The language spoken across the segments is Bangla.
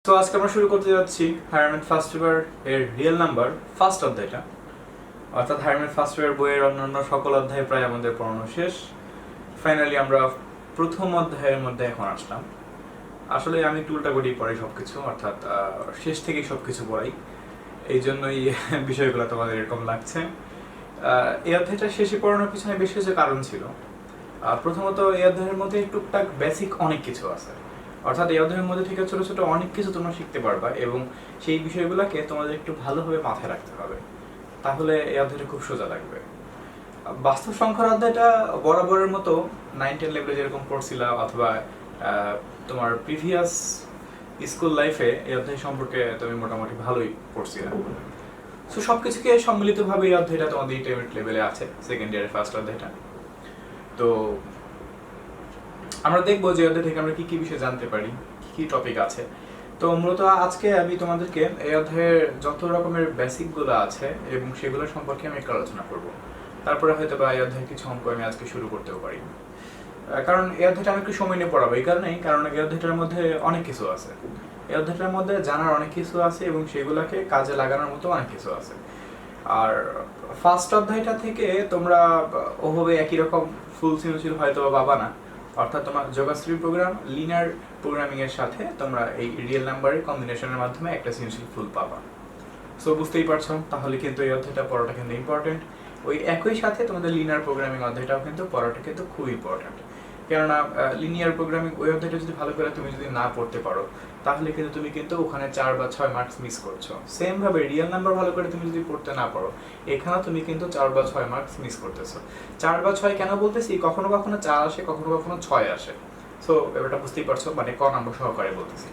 তো আজকে আমরা শুরু করতে যাচ্ছি হায়ারম্যান ফার্স্ট ইয়ার এর রিয়েল নাম্বার ফার্স্ট অধ্যায়টা। অর্থাৎ হায়ারম্যান ফার্স্ট ইয়ার বইয়ের অন্যান্য সকল অধ্যায় প্রায় আমাদের পড়ানো শেষ। ফাইনালি আমরা প্রথম অধ্যায়ের মধ্যে এখন আসলাম। আসলে আমি টুলটা করেই পড়াই সবকিছু, অর্থাৎ শেষ থেকেই সবকিছু পড়াই, এই জন্যই বিষয়গুলো তোমাদের এরকম লাগছে। এই অধ্যায়টা শেষে পড়ানোর পিছনে বেশ কিছু কারণ ছিল। প্রথমত এই অধ্যায়ের মধ্যে টুকটাক বেসিক অনেক কিছু আছে, অর্থাৎ এই অধ্যায়ের মধ্যে থেকে ছোট ছোট অনেক কিছু তোমরা শিখতে পারবা এবং সেই বিষয়গুলোকে তোমাদের একটু ভালোভাবে মাথায় রাখতে হবে, তাহলে এই অধ্যায়টা খুব সোজা লাগবে। বাস্তব সংখ্যার অধ্যায়টা বরাবরের মতো 9-10 লেভেলে যেরকম পড়ছিলা অথবা তোমার প্রিভিয়াস স্কুল লাইফে এই অধ্যায় সম্পর্কে তুমি মোটামুটি ভালোই পড়ছিলা। সো সবকিছুকে সম্মিলিতভাবে এই অধ্যায়টা তোমাদের ইন্টারমিডিয়েট লেভেলে আছে, সেকেন্ড ইয়ারের ফার্স্ট অধ্যায়টা। তো আমরা দেখবো যে অধ্যায় থেকে আমরা কি কি বিষয় জানতে পারি, কি কি টপিক আছে। তো মূলত আজকে আমি তোমাদেরকে এই অধ্যায়ের যত রকমের বেসিকগুলো আছে এবং সেগুলো সম্পর্কে আমি একটু আলোচনা করব। তারপরে হয়তো বা এই অধ্যায়ের কিছু অঙ্ক আমি আজকে শুরু করতেও পারি, কারণ এই অধ্যায়টা আমি একটু সময় নিয়ে পড়াবো। এই কারণেই, কারণ এই অধ্যায়টার মধ্যে অনেক কিছু আছে, এই অধ্যায়টার মধ্যে জানার অনেক কিছু আছে এবং সেগুলোকে কাজে লাগানোর মতো অনেক কিছু আছে। আর ফার্স্ট অধ্যায়টা থেকে তোমরা ওভাবে একই রকম ফুল সৃজনশীল হয়তো পাবা না, অর্থাৎ তোমার যোগাশ্রী প্রোগ্রাম লিনিয়ার প্রোগ্রামিং এর সাথে তোমরা এই রিয়েল নাম্বারের কম্বিনেশনের মাধ্যমে একটা সৃজনশীল ফুল পাবা। সো বুঝতেই পারছো, তাহলে কিন্তু এই অধ্যায়টা পড়াটা কিন্তু ইম্পর্টেন্ট। ওই একই সাথে তোমাদের লিনিয়ার প্রোগ্রামিং অধ্যায়টাও কিন্তু পড়াটা কিন্তু খুব ইম্পর্টেন্ট, কেননা লিনিয়ার প্রোগ্রামিং ওই অধ্যায়টা যদি ভালো করে তুমি যদি না পড়তে পারো তাহলে কিন্তু তুমি কিন্তু ওখানে 4 বা 6 মার্কস মিস করছো। সেম ভাবে রিয়েল নাম্বার ভালো করে তুমি যদি পড়তে না পারো এখানে তুমি কিন্তু 4 বা 6 মার্কস মিস করতেছো। 4 বা 6 কেন বলতেছি, কখনো কখনো 4 আসে, কখনো কখনো 6 আসে। সো ব্যাপারটা বুঝতেই পারছো, মানে ক নম্বর সহকারে বলতেছি।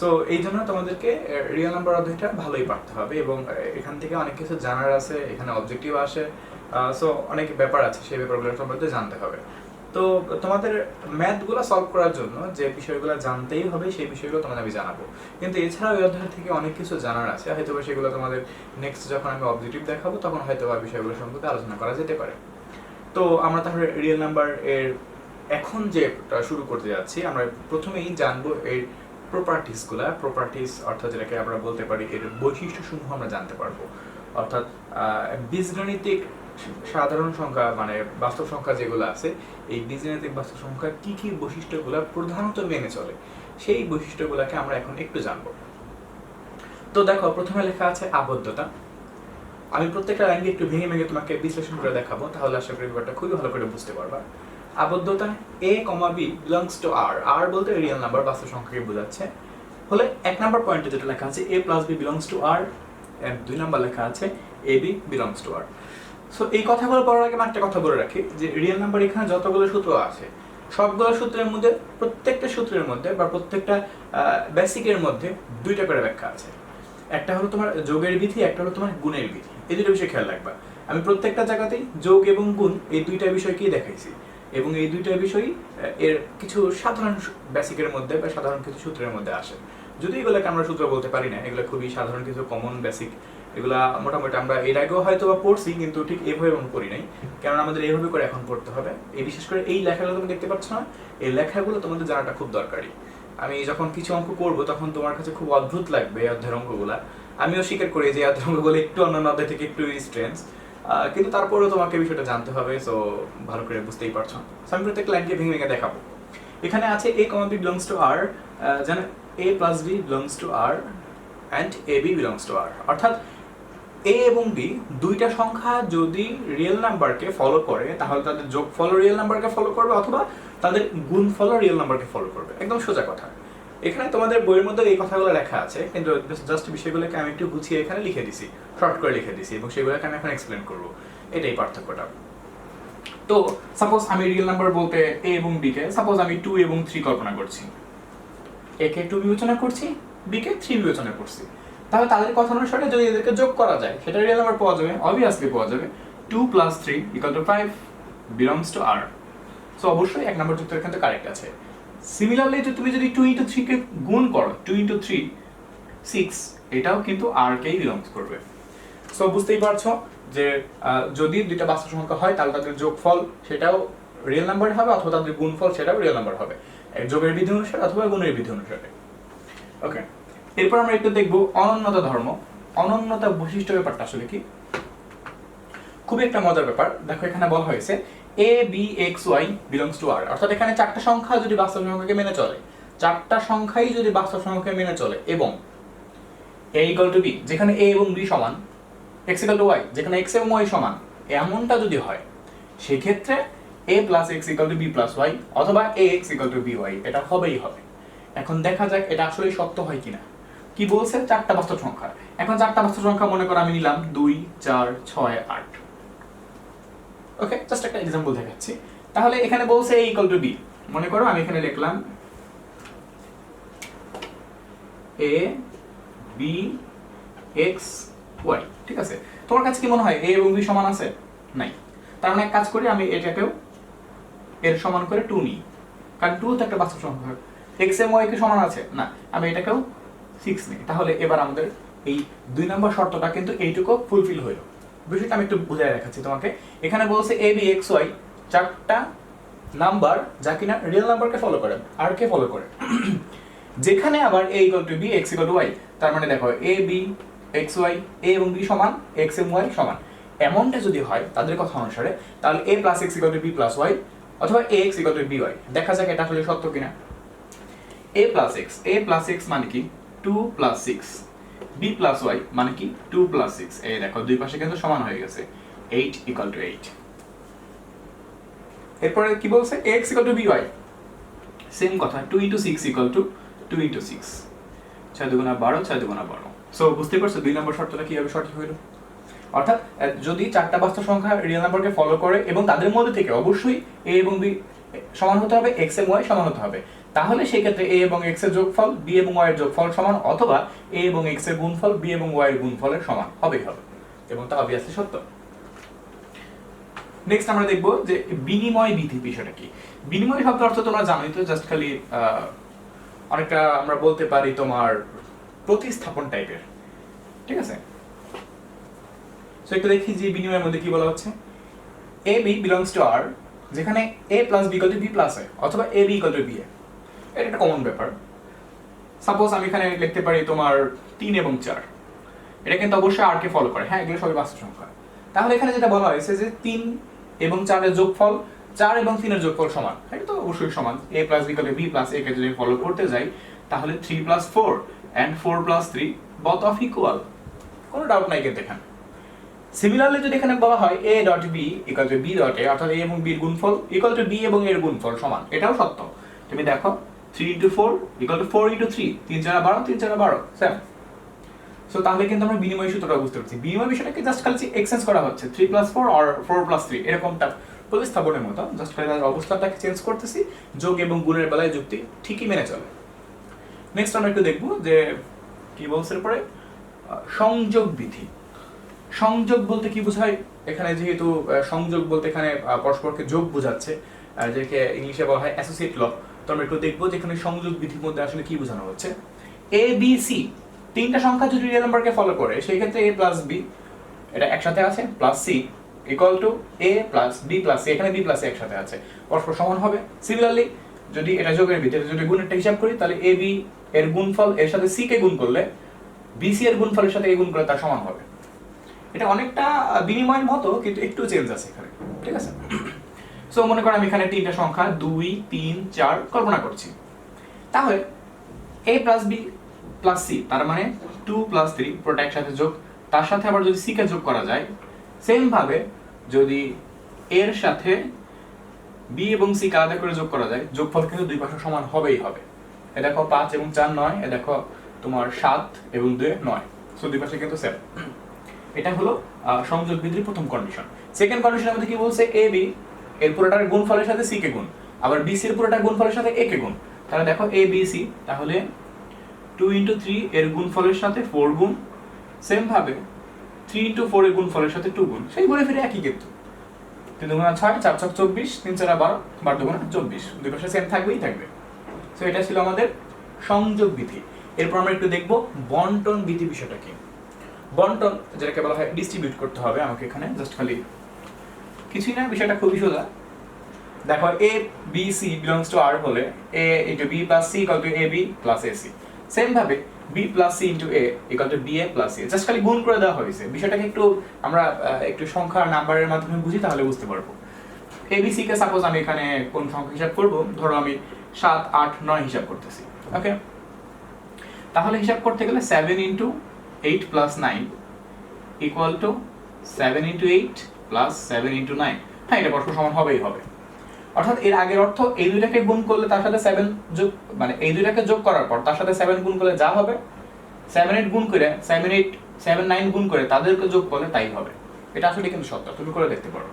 সো এই জন্য তোমাদেরকে রিয়েল নাম্বার অধ্যায়টা ভালোই পারতে হবে এবং এখান থেকে অনেক কিছু জানার আছে, এখানে অবজেক্টিভ আসে। সো অনেক ব্যাপার আছে, সেই ব্যাপারগুলো সম্পর্কে জানতে হবে। তো তোমাদের ম্যাথগুলো সলভ করার জন্য যে বিষয়গুলো জানতেই হবে সেই বিষয়গুলো তোমাদের আমি জানাবো, কিন্তু এছাড়াও এই অধ্যায় থেকে অনেক কিছু জানার আছে, হয়তো সেগুলো তোমাদের নেক্সট যখন আমি অবজেক্টিভ দেখাবো তখন হয়তো বিষয়গুলো সম্পর্কে আলোচনা করা যেতে পারে। তো আমরা তাহলে রিয়েল নাম্বার এর এখন যে শুরু করতে যাচ্ছি, আমরা প্রথমেই জানবো এর প্রপার্টিস অর্থাৎ যেটাকে আমরা বলতে পারি এর বৈশিষ্ট্যসমূহ আমরা জানতে পারবো। অর্থাৎ বীজগণিতিক সাধারণ সংখ্যা মানে বাস্তব সংখ্যা যেগুলো আছে, এই বীজগণিতিক বাস্তব সংখ্যার কি কি বৈশিষ্ট্যগুলো প্রধানত মেনে চলে সেই বৈশিষ্ট্যগুলোকে আমরা এখন একটু জানবো। তো দেখো, প্রথমে লেখা আছে আবদ্ধতা। আমি প্রত্যেকটা লাইনকে একটু ভেঙে ভেঙে তোমাকে বিশ্লেষণ করে দেখাবো, তাহলে আশা করি ব্যাপারটা খুবই ভালো করে বুঝতে পারবা। আবদ্ধতা a, b belongs to r, r বলতে রিয়েল নাম্বার বাস্তব সংখ্যাকে বোঝাচ্ছে। হলে 1 নাম্বার পয়েন্টে যেটা লেখা আছে a plus b belongs to r, and 2 number লেখা আছে ab belongs to r। So এই কথাগুলো বলার আগে একটা কথা বলে রাখি যে রিয়েল নাম্বার এখানে যতগুলো সূত্র আছে সবগুলো সূত্রের মধ্যে, প্রত্যেকটা সূত্রের মধ্যে বা প্রত্যেকটা বেসিকের মধ্যে দুইটা করে ব্যাখ্যা আছে। একটা হলো তোমার যোগের বিধি, একটা হলো তোমার গুণের বিধি। এই দুটো বিষয় খেয়াল রাখবা। আমি প্রত্যেকটা জায়গাতেই যোগ এবং গুণ এই দুইটা বিষয়কেই দেখাইছি এবং এই দুইটা বিষয়ই এর কিছু সাধারণ বেসিকের মধ্যে বা সাধারণ কিছু সূত্রের মধ্যে আসে। যদি এগুলোকে আমরা সূত্র বলতে পারি না, এগুলো খুবই সাধারণ কিছু কমন বেসিক, এগুলা মোটামুটি আমরা এর আগেও হয়তো বা পড়ছি কিন্তু ঠিক এইভাবে আমরা পড়ি নাই, কারণ আমাদের এইভাবে করে এখন পড়তে হবে। এই বিশেষ করে এই লেখাগুলো তুমি দেখতে পাচ্ছ না, এই লেখাগুলো তোমাদের জানাটা খুব দরকারি। আমি যখন কিছু অঙ্ক করব তখন তোমার কাছে খুব অদ্ভুত লাগবে এই অধ্যায়ের অঙ্কগুলা। আমিও স্বীকার করি যে এই অধ্যায়ের অঙ্কগুলো একটু অন্যান্য অধ্যায় থেকে একটু স্ট্রেঞ্জ, কিন্তু তারপরেও তোমাকে বিষয়টা জানতে হবে। সো ভালো করে বুঝতেই পারছো। সো আমি প্রত্যেক লাইনকে ভেঙে ভেঙে দেখাবো। এখানে আছে a, b belongs to r, যেন a plus b belongs to r and ab belongs to r, অর্থাৎ a এবং b দুইটা সংখ্যা যদি রিয়েল নাম্বারকে ফলো করে তাহলে তাদের যোগফল রিয়েল নাম্বারকে ফলো করবে অথবা তাদের গুণফল রিয়েল নাম্বারকে ফলো করবে। একদম সোজা কথা। এখানে তোমাদের বইয়ের মধ্যে এই কথাগুলো লেখা আছে, কিন্তু জাস্ট বিষয়গুলোকে আমি একটু গুছিয়ে এখানে লিখে দিছি, শর্ট করে লিখে দিছি এবং সেগুলোকে আমি এখন এক্সপ্লেন করবো। এটাই পার্থক্যটা। তো সাপোজ আমি রিয়েল নাম্বার বলতে a এবং b কে, সাপোজ আমি 2 এবং 3 কল্পনা করছি, a কে 2 বিবেচনা করছি, b কে 3 বিবেচনা করছি, তাহলে তাদের কথা অনুসারে যদি এদেরকে যোগ করা যায় সেটা রিয়েল নাম্বার পাওয়া যাবে, অবভিয়াসলি পাওয়া যাবে। 2 plus 3 equal to 5 belongs to r। So অবশ্যই 1 নাম্বার যুক্ত এখানে কারেক্ট আছে। সিমিলারলি তুমি যদি 2 into 3 কে গুণ করো, 2 into 3 6, এটাও কিন্তু r কেই বিলংস করবে। সো বুঝতেই পারছো যে যদি দুইটা বাস্তব সংখ্যা হয় তাহলে তাদের যোগফল সেটাও রিয়েল নাম্বার হবে অথবা তাদের গুণফল সেটাও রিয়েল নাম্বার হবে, যোগের বিধি অনুসারে অথবা গুণের বিধি অনুসারে। ওকে। এরপর আমরা একটু দেখবো অনন্যতা ধর্ম। অনন্যতা বৈশিষ্ট্য ব্যাপারটা আসলে কি, খুবই একটা মজার ব্যাপার। দেখো এখানে বলা হয়েছে a b x y belongs to R, অর্থাৎ এখানে চারটা সংখ্যা যদি বাস্তব সংখ্যাকে মেনে চলে, চারটা সংখ্যাই যদি বাস্তব সংখ্যাকে মেনে চলে, এবং এ ইকুয়াল টু বি যেখানে এ এবং বি সমান, এক্স ইকুয়াল টু ওয়াই যেখানে এক্স এবং ওয়াই সমান, এমনটা যদি হয় সেক্ষেত্রে a plus x equal to b plus y অথবা a x equal to b y, এটা হবেই হবে। এখন দেখা যাক এটা আসলে সত্য হয় কিনা। কি বলছে, চারটা বাস্তব সংখ্যা। এখন চারটা বাস্তব সংখ্যা মনে করো আমি নিলাম 2 4 6 8। ওকে, জাস্ট একটা एग्जांपल দেখাচ্ছি। তাহলে এখানে বলছে a ইকুয়াল টু b, মনে করো আমি এখানে লিখলাম a b x y, ঠিক আছে। তোমার কাছে কি মনে হয় a এবং b সমান আছে? নাই। তার মানে এক কাজ করি, আমি এটাকেও এর সমান করে 2 নিই, কারণ 2 তো একটা বাস্তব সংখ্যা। x এবং y কি সমান আছে? না, আমি এটাকেও 6 নিই। তাহলে এবার আমাদের এই 2 নম্বর শর্তটা কিন্তু এইটুকু ফুলফিল হলো। বিষয়টা আমি একটু বুঝাই রাখাচ্ছি তোমাকে। এখানে বলছে a b x y চারটা নাম্বার যা কিনা রিয়েল নাম্বারকে ফলো করে, আর কে ফলো করে। যেখানে আবার a equal to b x equal to y, তার মানে দেখো a b x y, a এবং b সমান, x এবং y সমান, এমনটা যদি হয় তাদের কথা অনুসারে, তাহলে a plus x equal to b plus y অথবা a x equal to b y। দেখা যাক এটা আসলে সত্য কিনা। a প্লাস x মানে কি 2 প্লাস 6, b প্লাস y মানে কি 2 প্লাস 6। এই দেখো দুই পাশে কিন্তু সমান হয়ে গেছে, 8 ইকুয়াল টু 8। এরপরে কি বলছে, x equal to by, same কথা, 2 ইনটু 6 ইকুয়াল টু 2 ইনটু 6, 6 দুগুণা 12, 6 দুগুণা 12। সো বুঝতে পারছো 2 নম্বর শর্তটা কিভাবে সঠিক হইল। অর্থাৎ যদি চারটা বাস্তব সংখ্যা রিয়েল নাম্বারকে ফলো করে এবং তাদের মধ্যে থেকে অবশ্যই a এবং b সমান হতে হবে, x এবং y সমান হতে হবে, তাহলে সেই ক্ষেত্রে a এবং x এর যোগফল b এবং y এর যোগফল সমান, অথবা a এবং x এর গুণফল b এবং y এর গুণফলের সমান হবেই হবে, এবং তা অবভিয়াসলি সত্য। নেক্সট আমরা দেখব যে বিনিময় বিধি বিষয়টা কি। বিনিময় শব্দের অর্থ তোমরা জানোই তো, জাস্ট খালি অনেকটা আমরা বলতে পারি তোমার প্রতিস্থাপন টাইপের, ঠিক আছে। সো একটু দেখি যে বিনিময়ের মধ্যে কি বলা হচ্ছে, a b belongs to r যেখানে a plus b equal to b plus a অথবা a b equal to b a। এটা একটা কমন ব্যাপার। সাপোজ আমি এখানে লিখতে পারি তোমার 3 এবং 4, এটা কিন্তু অবশ্যই r কে ফলো করে, হ্যাঁ এগুলো সবই বাস্তব সংখ্যা। তাহলে এখানে যেটা বলা হয়েছে যে 3 এবং 4 এর যোগফল 4 এবং 3 এর যোগফল সমান, এটা তো অবশ্যই সমান। a plus b equal to b plus a কে যদি ফলো করতে যাই তাহলে 3 plus 4 and 4 plus 3 both of equal, কোনো ডাউট নাই কিন্তু এখানে। সিমিলারলি যদি এখানে বলা হয় a dot b equal two b dot a, অর্থাৎ a এবং b এর গুণফল ইকুয়াল টু b এবং a এর গুণফল সমান, এটাও সত্য। তুমি দেখো 3 into 4 equal to 4 into 3, 3 4 12, 3 4 12, same. So তাহলে কিন্তু আমরা বিনিময় সূত্রটা বুঝতে পারছি। বিনিময় বিষয়টাকে জাস্ট খালি এক্সচেঞ্জ করা হচ্ছে, 3 plus 4 or 4 plus 3, এরকমটা প্রতিস্থাপনের মতো, জাস্ট খালি তার অবস্থাটাকে চেঞ্জ করতেছি। যোগ এবং গুণের বেলায় যুক্তি ঠিকই মেনে চলে। নেক্সট আমরা একটু দেখব যে কি বলছে পরে, সংযোগ বিধি। সংযোগ বলতে কি বোঝায়, এখানে যেহেতু সংযোগ বলতে এখানে পরস্পরকে যোগ বোঝাচ্ছে, যেটাকে ইংলিশে বলা হয় অ্যাসোসিয়েট ল, তো আমরা একটু দেখবো যে এখানে সংযোগ বিধির মধ্যে আসলে কি বোঝানো হচ্ছে। a b c তিনটা সংখ্যা যদি রিয়েল নাম্বারকে ফলো করে সেই ক্ষেত্রে a প্লাস b এটা একসাথে আছে plus c equal to a plus b plus c, এখানে b প্লাস c একসাথে আছে, পরস্পর সমান হবে। সিমিলারলি যদি এটা যোগের ভিতরে যদি গুণেরটা হিসাব করি তাহলে a b এর গুণফল এর সাথে c কে গুণ করলে b c এর গুণফলের সাথে a গুণ করলে তার সমান হবে। এটা অনেকটা বিনিময়ের মতো কিন্তু একটু চেঞ্জ আছে এখানে, ঠিক আছে। সো মনে করো আমি এখানে তিনটা সংখ্যা 2 3 4 কল্পনা করছি, তাহলে a plus b plus c তার মানে 2 প্লাস 3 পুরোটা একসাথে যোগ, তার সাথে আবার যদি c কে যোগ করা যায়, সেম ভাবে যদি এর সাথে b এবং c কে আলাদা করে যোগ করা যায়, যোগফল কিন্তু দুই পাশে সমান হবেই হবে। এ দেখো 5 এবং 4 9, এ দেখো তোমার 7 এবং 2 9, সো দুই পাশে কিন্তু সেম। এটা হলো সংযোগ বিধির প্রথম কন্ডিশন। সেকেন্ড কন্ডিশনের মধ্যে কি বলছে, a b এর পুরোটার গুণফলের সাথে c কে গুণ, আবার b c এর পুরোটার গুণফলের সাথে a কে গুণ। তাহলে দেখো a b c, তাহলে 2 into 3 এর গুণফলের সাথে 4 গুণ, সেম ভাবে 3 into 4 এর গুণফলের সাথে 2 গুণ, সেই ঘুরে ফিরে একই কিন্তু। 3 দুগুণা 6, 4 ছক 24, 3 4 12, 12 দুগুণা 24, দুই পাশে সেম থাকবেই থাকবে। সো এটা ছিল আমাদের সংযোগ বিধি। এরপর আমরা একটু দেখব বন্টন বিধি বিষয়টা কি। বন্টন যেটাকে বলা হয় ডিস্ট্রিবিউট করতে হবে আমাকে, এখানে জাস্ট খালি কিছুই না, বিষয়টা খুবই সোজা। দেখো a b c belongs to r হলে a into b plus c equal to ab plus ac, same ভাবে b plus c into a equal to ba plus c, just খালি গুণ করে দেওয়া হয়েছে। বিষয়টাকে একটু আমরা একটু সংখ্যা নাম্বারের মাধ্যমে বুঝি, তাহলে বুঝতে পারবো। abc কে সাপোজ আমি এখানে কোন সংখ্যা হিসাব করব, ধরো আমি 7 8 9 হিসাব করতেছি, ওকে। তাহলে হিসাব করতে গেলে 7 into 8 plus 9 equal to 7 into 8 plus 7 into 9। হ্যাঁ, এটা পরস্পর সমান হবেই হবে। অর্থাৎ এর আগের অর্থ এই দুইটাকে গুণ করলে তার সাথে 7 যোগ, মানে এই দুইটাকে যোগ করার পর তার সাথে 7 গুণ করলে যা হবে, 7 8 গুণ করে 7 8 7 9 গুণ করে তাদেরকে যোগ করলে তাই হবে। এটা আসলে কিন্তু সত্য, তুমি করে দেখতে পারো।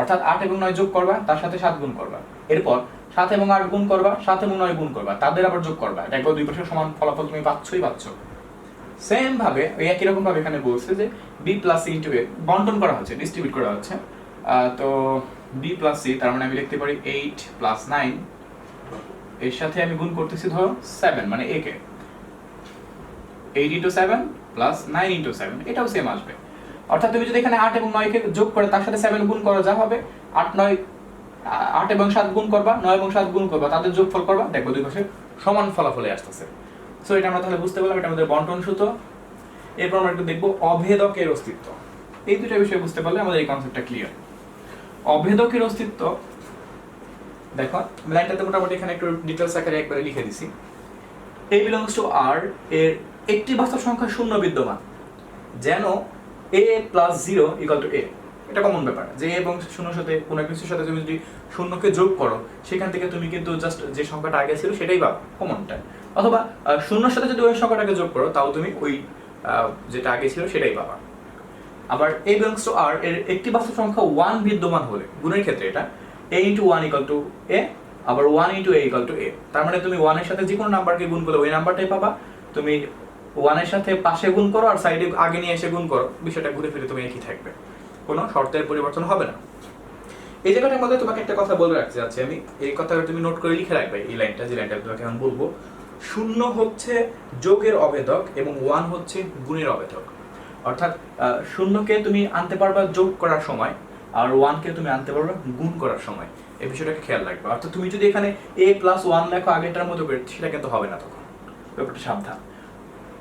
অর্থাৎ 8 এবং 9 যোগ করবা, তার সাথে 7 গুণ করবা, এরপর 7 এবং 8 গুণ করবা, 7 এবং 9 গুণ করবা, তাদের আবার যোগ করবা। দেখো দুই পাশে সমান ফলাফল তুমি পাচ্ছই পাচ্ছ। সেম ভাবে এই একই রকম ভাবে এখানে বলছে যে b plus c into a বন্টন করা হচ্ছে, ডিস্ট্রিবিউট করা হচ্ছে। তো b প্লাস c, তার মানে আমি লিখতে পারি 8 প্লাস 9, এর সাথে আমি গুণ করতেছি ধরো 7, মানে a K 8 into 7 plus 9 into 7, এটাও সেম আসবে। অর্থাৎ তুমি যদি এখানে 8 এবং 9 কে যোগ করে তার সাথে 7 গুণ করো, যা হবে 8 এবং 7 গুণ করবা, 9 এবং 7 গুণ করবা, তাদের যোগফল করবা, দেখো দুই পাশে সমান ফলাফলে আসতেছে। সো এটা আমরা তাহলে বুঝতে পারলাম, এটা আমাদের বন্টন সূত্র। এরপর আমরা একটু দেখব অভেদকের অস্তিত্ব। এই দুটো বিষয় বুঝতে পারলে আমাদের এই কনসেপ্টটা ক্লিয়ার। অভেদকের অস্তিত্ব, দেখো লাইনটাতে মোটামুটি এখানে একটু ডিটেইলস আকারে একবারে লিখে দিছি। a belongs to r এর একটি বাস্তব সংখ্যা শূন্য বিদ্যমান, যেন a plus 0 equal to a। এটা কমন ব্যাপার যে a এবং শূন্যর সাথে কোনো কিছুর সাথে তুমি যদি শূন্যকে যোগ করো, সেখান থেকে তুমি কিন্তু জাস্ট যে সংখ্যাটা আগে ছিল সেটাই পাবা, কমনটা। অথবা শূন্যর সাথে যদি ওই সংখ্যাটাকে যোগ করো, তাও তুমি ওই যেটা আগে ছিল সেটাই পাবা। আবার a belongs to r এর একটি বাস্তব সংখ্যা 1 বিদ্যমান হলে, গুণের ক্ষেত্রে এটা a into 1 equal to a, আবার 1 into a equal to a। তার মানে তুমি 1 এর সাথে যে কোনো নাম্বারকে গুণ করলে ওই নাম্বারটাই পাবা। তুমি 1 এর সাথে পাশে গুণ করো আর সাইডে আগে নিয়ে এসে গুণ করো, বিষয়টা ঘুরে ফিরে তুমি একই থাকবে, কোনো শর্তের পরিবর্তন হবে না। এই জায়গাটার মধ্যে তোমাকে একটা কথা বলে রাখতে যাচ্ছি আমি, এই কথাটা তুমি নোট করে লিখে রাখবে, এই লাইনটা, যে লাইনটা তোমাকে এখন বলবো। 0 হচ্ছে যোগের অভেদক এবং 1 হচ্ছে গুণের অভেদক। অর্থাৎ 0কে তুমি আনতে পারবা যোগ করার সময়, আর 1 কে তুমি আনতে পারবা গুণ করার সময়। এই বিষয়টাকে খেয়াল রাখবে। অর্থাৎ তুমি যদি এখানে a প্লাস 1 লেখো আগেরটার মতো করে, সেটা কিন্তু হবে না, তখন ব্যাপারটা সাবধান।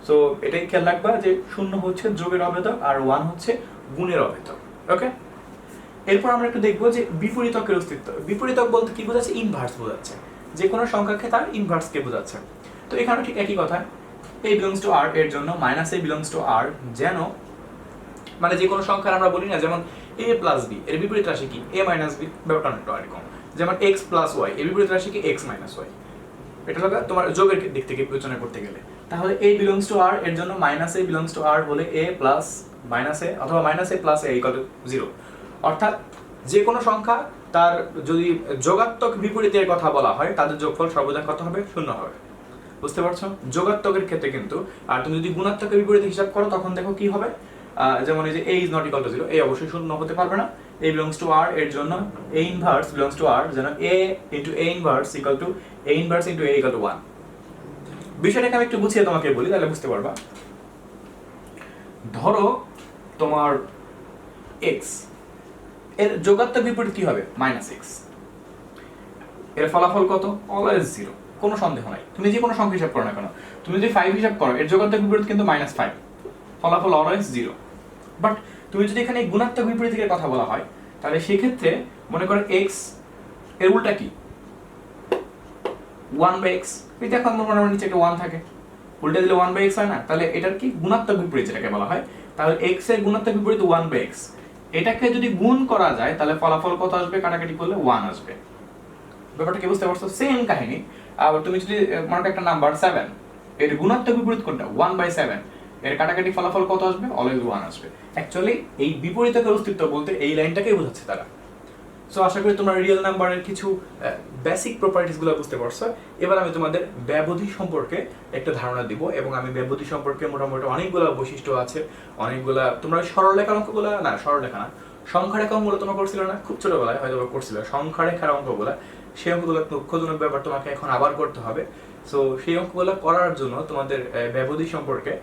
সো এটাই খেয়াল রাখবা যে 0 হচ্ছে যোগের অভেদক আর 1 হচ্ছে গুণের অভেদক, ওকে। এরপর আমরা একটু দেখবো যে বিপরীতকের অস্তিত্ব। বিপরীতক বলতে কি বোঝাচ্ছে? ইনভার্স বোঝাচ্ছে, যে কোনো সংখ্যাকে তার ইনভার্সকে বোঝাচ্ছে। তো এখানে ঠিক একই কথা, a belongs to r এর জন্য a belongs to r, যেন, মানে যে কোনো সংখ্যার আমরা বলি না, যেমন a প্লাস b এর বিপরীত রাশি কি? a মাইনাস b, ব্যাপারটা অনেকটা এরকম। যেমন x প্লাস y এর বিপরীত রাশি কি? x minus y। এটা হলো তোমার যোগের দিক থেকে বিবেচনা করতে গেলে। তাহলে a belongs to r এর জন্য a belongs to r হলে a প্লাস a অথবা a plus a equal to 0। অর্থাৎ যে কোনো সংখ্যা তার যদি যোগাত্মক বিপরীতের কথা বলা হয়, তাদের যোগফল সর্বদা কত হবে? 0 হবে। বুঝতে পারছো? যোগাত্মকের ক্ষেত্রে কিন্তু। আর তুমি যদি গুণাত্মকের বিপরীতে হিসাব করো, তখন দেখো কি হবে। যেমন এই যে a is not equal to 0, a অবশ্যই 0 হতে পারবে না। a belongs to r এর জন্য a inverse belongs to r, যেন a into a inverse equal to a inverse into a equal to 1। বিষয়টাকে আমি একটু বুঝিয়ে তোমাকে বলি, তাহলে বুঝতে পারবা। ধরো তোমার x এর যোগাত্মক বিপরীত কি হবে? -x। এর ফলাফল কত? অলওয়েজ 0, কোনো সন্দেহ নাই। তুমি যে কোনো সংখ্যা হিসাব করো না কেন, তুমি যদি 5 হিসাব করো, এর যোগাত্মক বিপরীত কিন্তু -5, ফলাফল অলওয়েজ 0। বাট তুমি যদি এখানে গুণাত্মক বিপরীতের কথা বলা হয়, তাহলে সেক্ষেত্রে মনে করো x এর উল্টা কি? 1/x। এই দেখো আমার নিচে একটা 1 থাকে, উল্টা দিলে 1/x হয় না? তাহলে এটার কি গুণাত্মক বিপরীত যেটাকে বলা হয়। তাহলে x এর গুণাত্মক বিপরীত 1/x, এটাকে যদি গুণ করা যায় তাহলে ফলাফল কত আসবে? কাটাকাটি করলে 1 আসবে। ব্যাপারটা কি বুঝতে পারছো? সেম কাহিনী। আবার তুমি যদি মনে করো একটা নাম্বার 7, এর গুণাত্মক বিপরীত কোনটা? 1/7, এর কাটাকাটি ফলাফল কত আসবে? অলওয়েজ 1 আসবে। অ্যাকচুয়ালি এই বিপরীতকের অস্তিত্ব বলতে এই লাইনটাকেই বোঝাচ্ছে তারা। সো আশা করি তোমরা রিয়েল নাম্বারের কিছু বেসিক প্রপার্টিস গুলো বুঝতে পারছো। এবার আমি তোমাদের ব্যবধি সম্পর্কে একটা ধারণা দিব, এবং আমি ব্যবধি সম্পর্কে মোটামুটি অনেকগুলো বৈশিষ্ট্য আছে, অনেকগুলা তোমরা সরলরেখার অঙ্কগুলো না, সরলরেখা না, সংখ্যারেখা অঙ্কগুলো তোমরা করছিল না খুব ছোটবেলায়, হয়তো করছিল সংখ্যারেখার অঙ্কগুলো, সেই অঙ্কগুলো দুঃখজনক ব্যাপার তোমাকে এখন আবার করতে হবে। সো সেই অঙ্কগুলো করার জন্য তোমাদের ব্যবধি সম্পর্কে,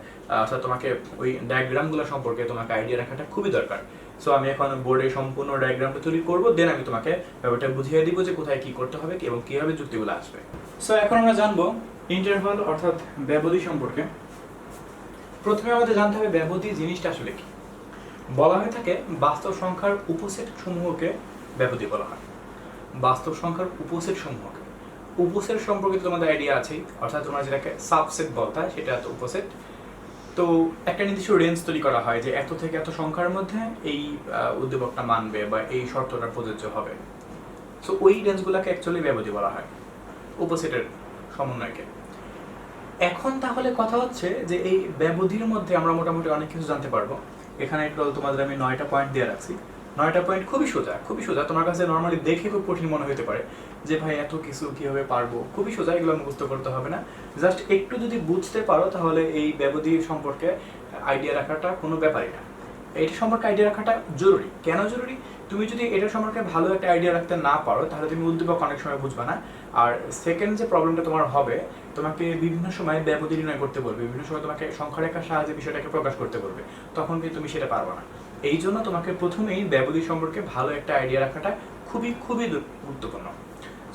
অর্থাৎ তোমাকে ওই ডায়াগ্রামগুলো সম্পর্কে তোমাকে আইডিয়া রাখাটা খুবই দরকার। সো আমি এখন বোর্ডে সম্পূর্ণ ডায়াগ্রামটা তৈরি করব, দেন আমি তোমাকে ব্যাপারটা বুঝিয়ে দিব যে কোথায় কি করতে হবে এবং কিভাবে যুক্তিগুলো আসবে। সো এখন আমরা জানবো ইন্টারভাল অর্থাৎ ব্যবধি সম্পর্কে প্রথমে আমাদের জানতে হবে ব্যবধি জিনিসটা আসলে কি। বলা হয়ে থাকে বাস্তব সংখ্যার উপসেট সমূহকে ব্যবধি বলা হয়। বাস্তব সংখ্যার উপসেট সমূহকে, উপসেট সম্পর্কে তোমাদের আইডিয়া আছেই, অর্থাৎ তোমরা যেটাকে সাবসেট বলতে হয় সেটা তো উপসেট। তো একটা নির্দিষ্ট রেঞ্জ তৈরি করা হয় যে এত থেকে এত সংখ্যার মধ্যে এই উদ্দীপকটা মানবে বা এই শর্তটা প্রযোজ্য হবে। সো ওই রেঞ্জগুলোকে অ্যাকচুয়ালি ব্যবধি বলা হয়, উপসেটের সমন্বয়কে। এখন তাহলে কথা হচ্ছে যে এই ব্যবধির মধ্যে আমরা মোটামুটি অনেক কিছু জানতে পারবো। এখানে একটু তোমাদের আমি 9টা পয়েন্ট দিয়ে রাখছি। 9টা পয়েন্ট খুবই সোজা, খুবই সোজা। তোমার কাছে নর্মালি দেখে খুব কঠিন মনে হতে পারে যে ভাই এত কিছু কিভাবে পারবো। খুবই সোজা, এগুলো মুখস্থ করতে হবে না। জাস্ট একটু যদি বুঝতে পারো তাহলে এই ব্যবধি সম্পর্কে আইডিয়া রাখাটা কোনো ব্যাপারই না। এটা সম্পর্কে আইডিয়া রাখাটা জরুরি। কেন জরুরি? তুমি যদি এটা সম্পর্কে ভালো একটা আইডিয়া রাখতে না পারো তাহলে তুমি উদ্দীপক অনেক সময় বুঝবা না। আর সেকেন্ড যে প্রবলেমটা তোমার হবে, তোমাকে বিভিন্ন সময় ব্যবধি নির্ণয় করতে বলবে, বিভিন্ন সময় তোমাকে সংখ্যারেখার সাহায্যে বিষয়টাকে প্রকাশ করতে বলবে, তখন কিন্তু তুমি সেটা পারবে না। এই জন্য তোমাকে প্রথমেই ব্যবধি সম্পর্কে ভালো একটা আইডিয়া রাখাটা খুবই খুবই গুরুত্বপূর্ণ।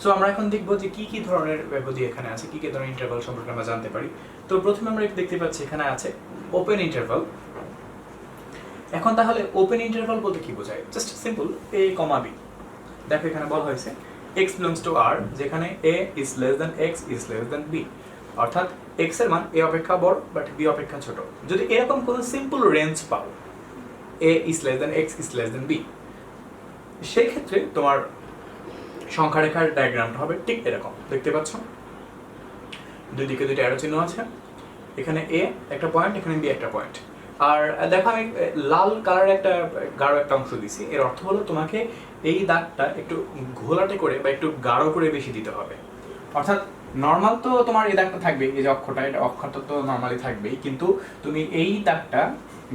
সো আমরা এখন দেখবো যে কি কি ধরনের ব্যবধি এখানে আছে, কি কি ধরনের ইন্টারভাল সম্পর্কে আমরা জানতে পারি। তো প্রথমে আমরা দেখতে পাচ্ছি এখানে আছে ওপেন ইন্টারভাল। এখন তাহলে ওপেন ইন্টারভাল বলতে কি বোঝায়? Just simple a, b। দেখো এখানে বলা হয়েছে x belongs to r, যেখানে a is less than x is less than b, অর্থাৎ x এর মান a অপেক্ষা বড় বাট b অপেক্ষা ছোট। যদি এরকম কোনো সিম্পল রেঞ্জ পাও a is less than x is less than b, সেই ক্ষেত্রে তোমার সংখ্যা রেখার ডায়াগ্রামটা হবে ঠিক এরকম। দেখতে পাচ্ছ দুই দিকে দুইটা অ্যারো চিহ্ন আছে, এখানে a একটা পয়েন্ট, এখানে b একটা পয়েন্ট। আর দেখো আমি লাল কালার একটা গাঢ় একটা অংশ দিছি। এর অর্থ হলো তোমাকে এই দাগটা একটু ঘোলাটে করে বা একটু গাঢ় করে বেশি দিতে হবে। অর্থাৎ নর্মাল তো তোমার এই দাগটা থাকবে, এই যে অক্ষরটা, এটা অক্ষরটা তো নর্মালি থাকবেই, কিন্তু তুমি এই দাগটা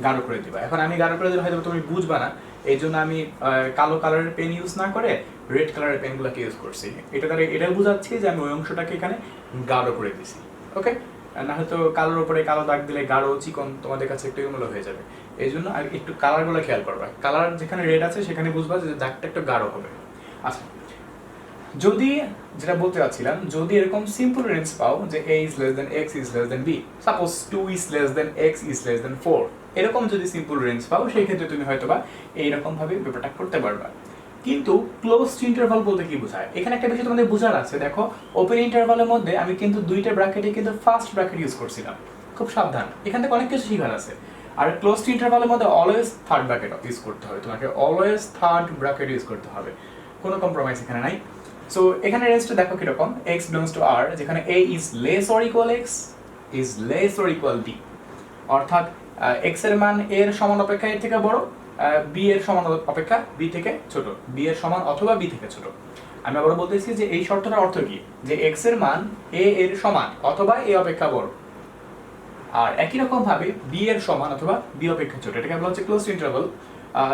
গাঢ় করে দিবা। এখন আমি গাঢ় করে দিলে হয়তো তুমি বুঝবা না, এই জন্য আমি কালো কালারের পেন ইউজ না করে রেড কালারের পেনগুলোকে ইউজ করছি। এটা দ্বারা এটা বুঝাচ্ছি যে আমি ওই অংশটাকে এখানে গাঢ় করে দিছি। ওকে, না হয়তো কালোর উপরে কালো দাগ দিলে গাঢ় চিকন তোমাদের কাছে একটু এলোমেলো হয়ে যাবে। এই জন্য একটু কালারগুলো খেয়াল করবা। কালার যেখানে রেড আছে সেখানে বুঝবা যে দাগটা একটু গাঢ় হবে। আচ্ছা, যদি যেটা বলতে চাচ্ছিলাম, যদি এরকম সিম্পল রেঞ্জ পাও যে a is less than x is less than b, suppose 2 is less than x is less than 4, এরকম যদি সিম্পল রেঞ্জ পাও সেই ক্ষেত্রে তুমি হয়তোবা এইরকম ভাবে ব্যাপারটা করতে পারবা। কিন্তু ক্লোজড ইন্টারভাল বলতে কি বোঝায়? এখানে একটা বিষয় তোমাদের বোঝার আছে। দেখো ওপেন ইন্টারভালের মধ্যে আমি কিন্তু দুইটা ব্র্যাকেটে কিন্তু ফার্স্ট ব্র্যাকেট ইউজ করছিলাম। খুব সাবধান, এখান থেকে অনেক কিছু শেখার আছে। আর ক্লোজড ইন্টারভালের মধ্যে অলওয়েজ থার্ড ব্র্যাকেট ইউজ করতে হবে, তোমাকে অলওয়েজ থার্ড ব্র্যাকেট ইউজ করতে হবে, কোনো কম্প্রোমাইজ এখানে নাই। সো এখানে রেঞ্জটা দেখো কিরকম, x belongs to r, যেখানে a is less or equal x is less or equal b, অর্থাৎ x এর মান a এর সমান অপেক্ষা এর থেকে বড়, b এর সমান অপেক্ষা b থেকে ছোট, b এর সমান অথবা b থেকে ছোট। আমি আবার বলতেছি যে এই শর্তটার অর্থ কি, যে x এর মান a এর সমান অথবা a অপেক্ষা বড়, আর একই রকম ভাবে b এর সমান অথবা b অপেক্ষা ছোট। এটাকে বলা হচ্ছে ক্লোজড ইন্টারভাল।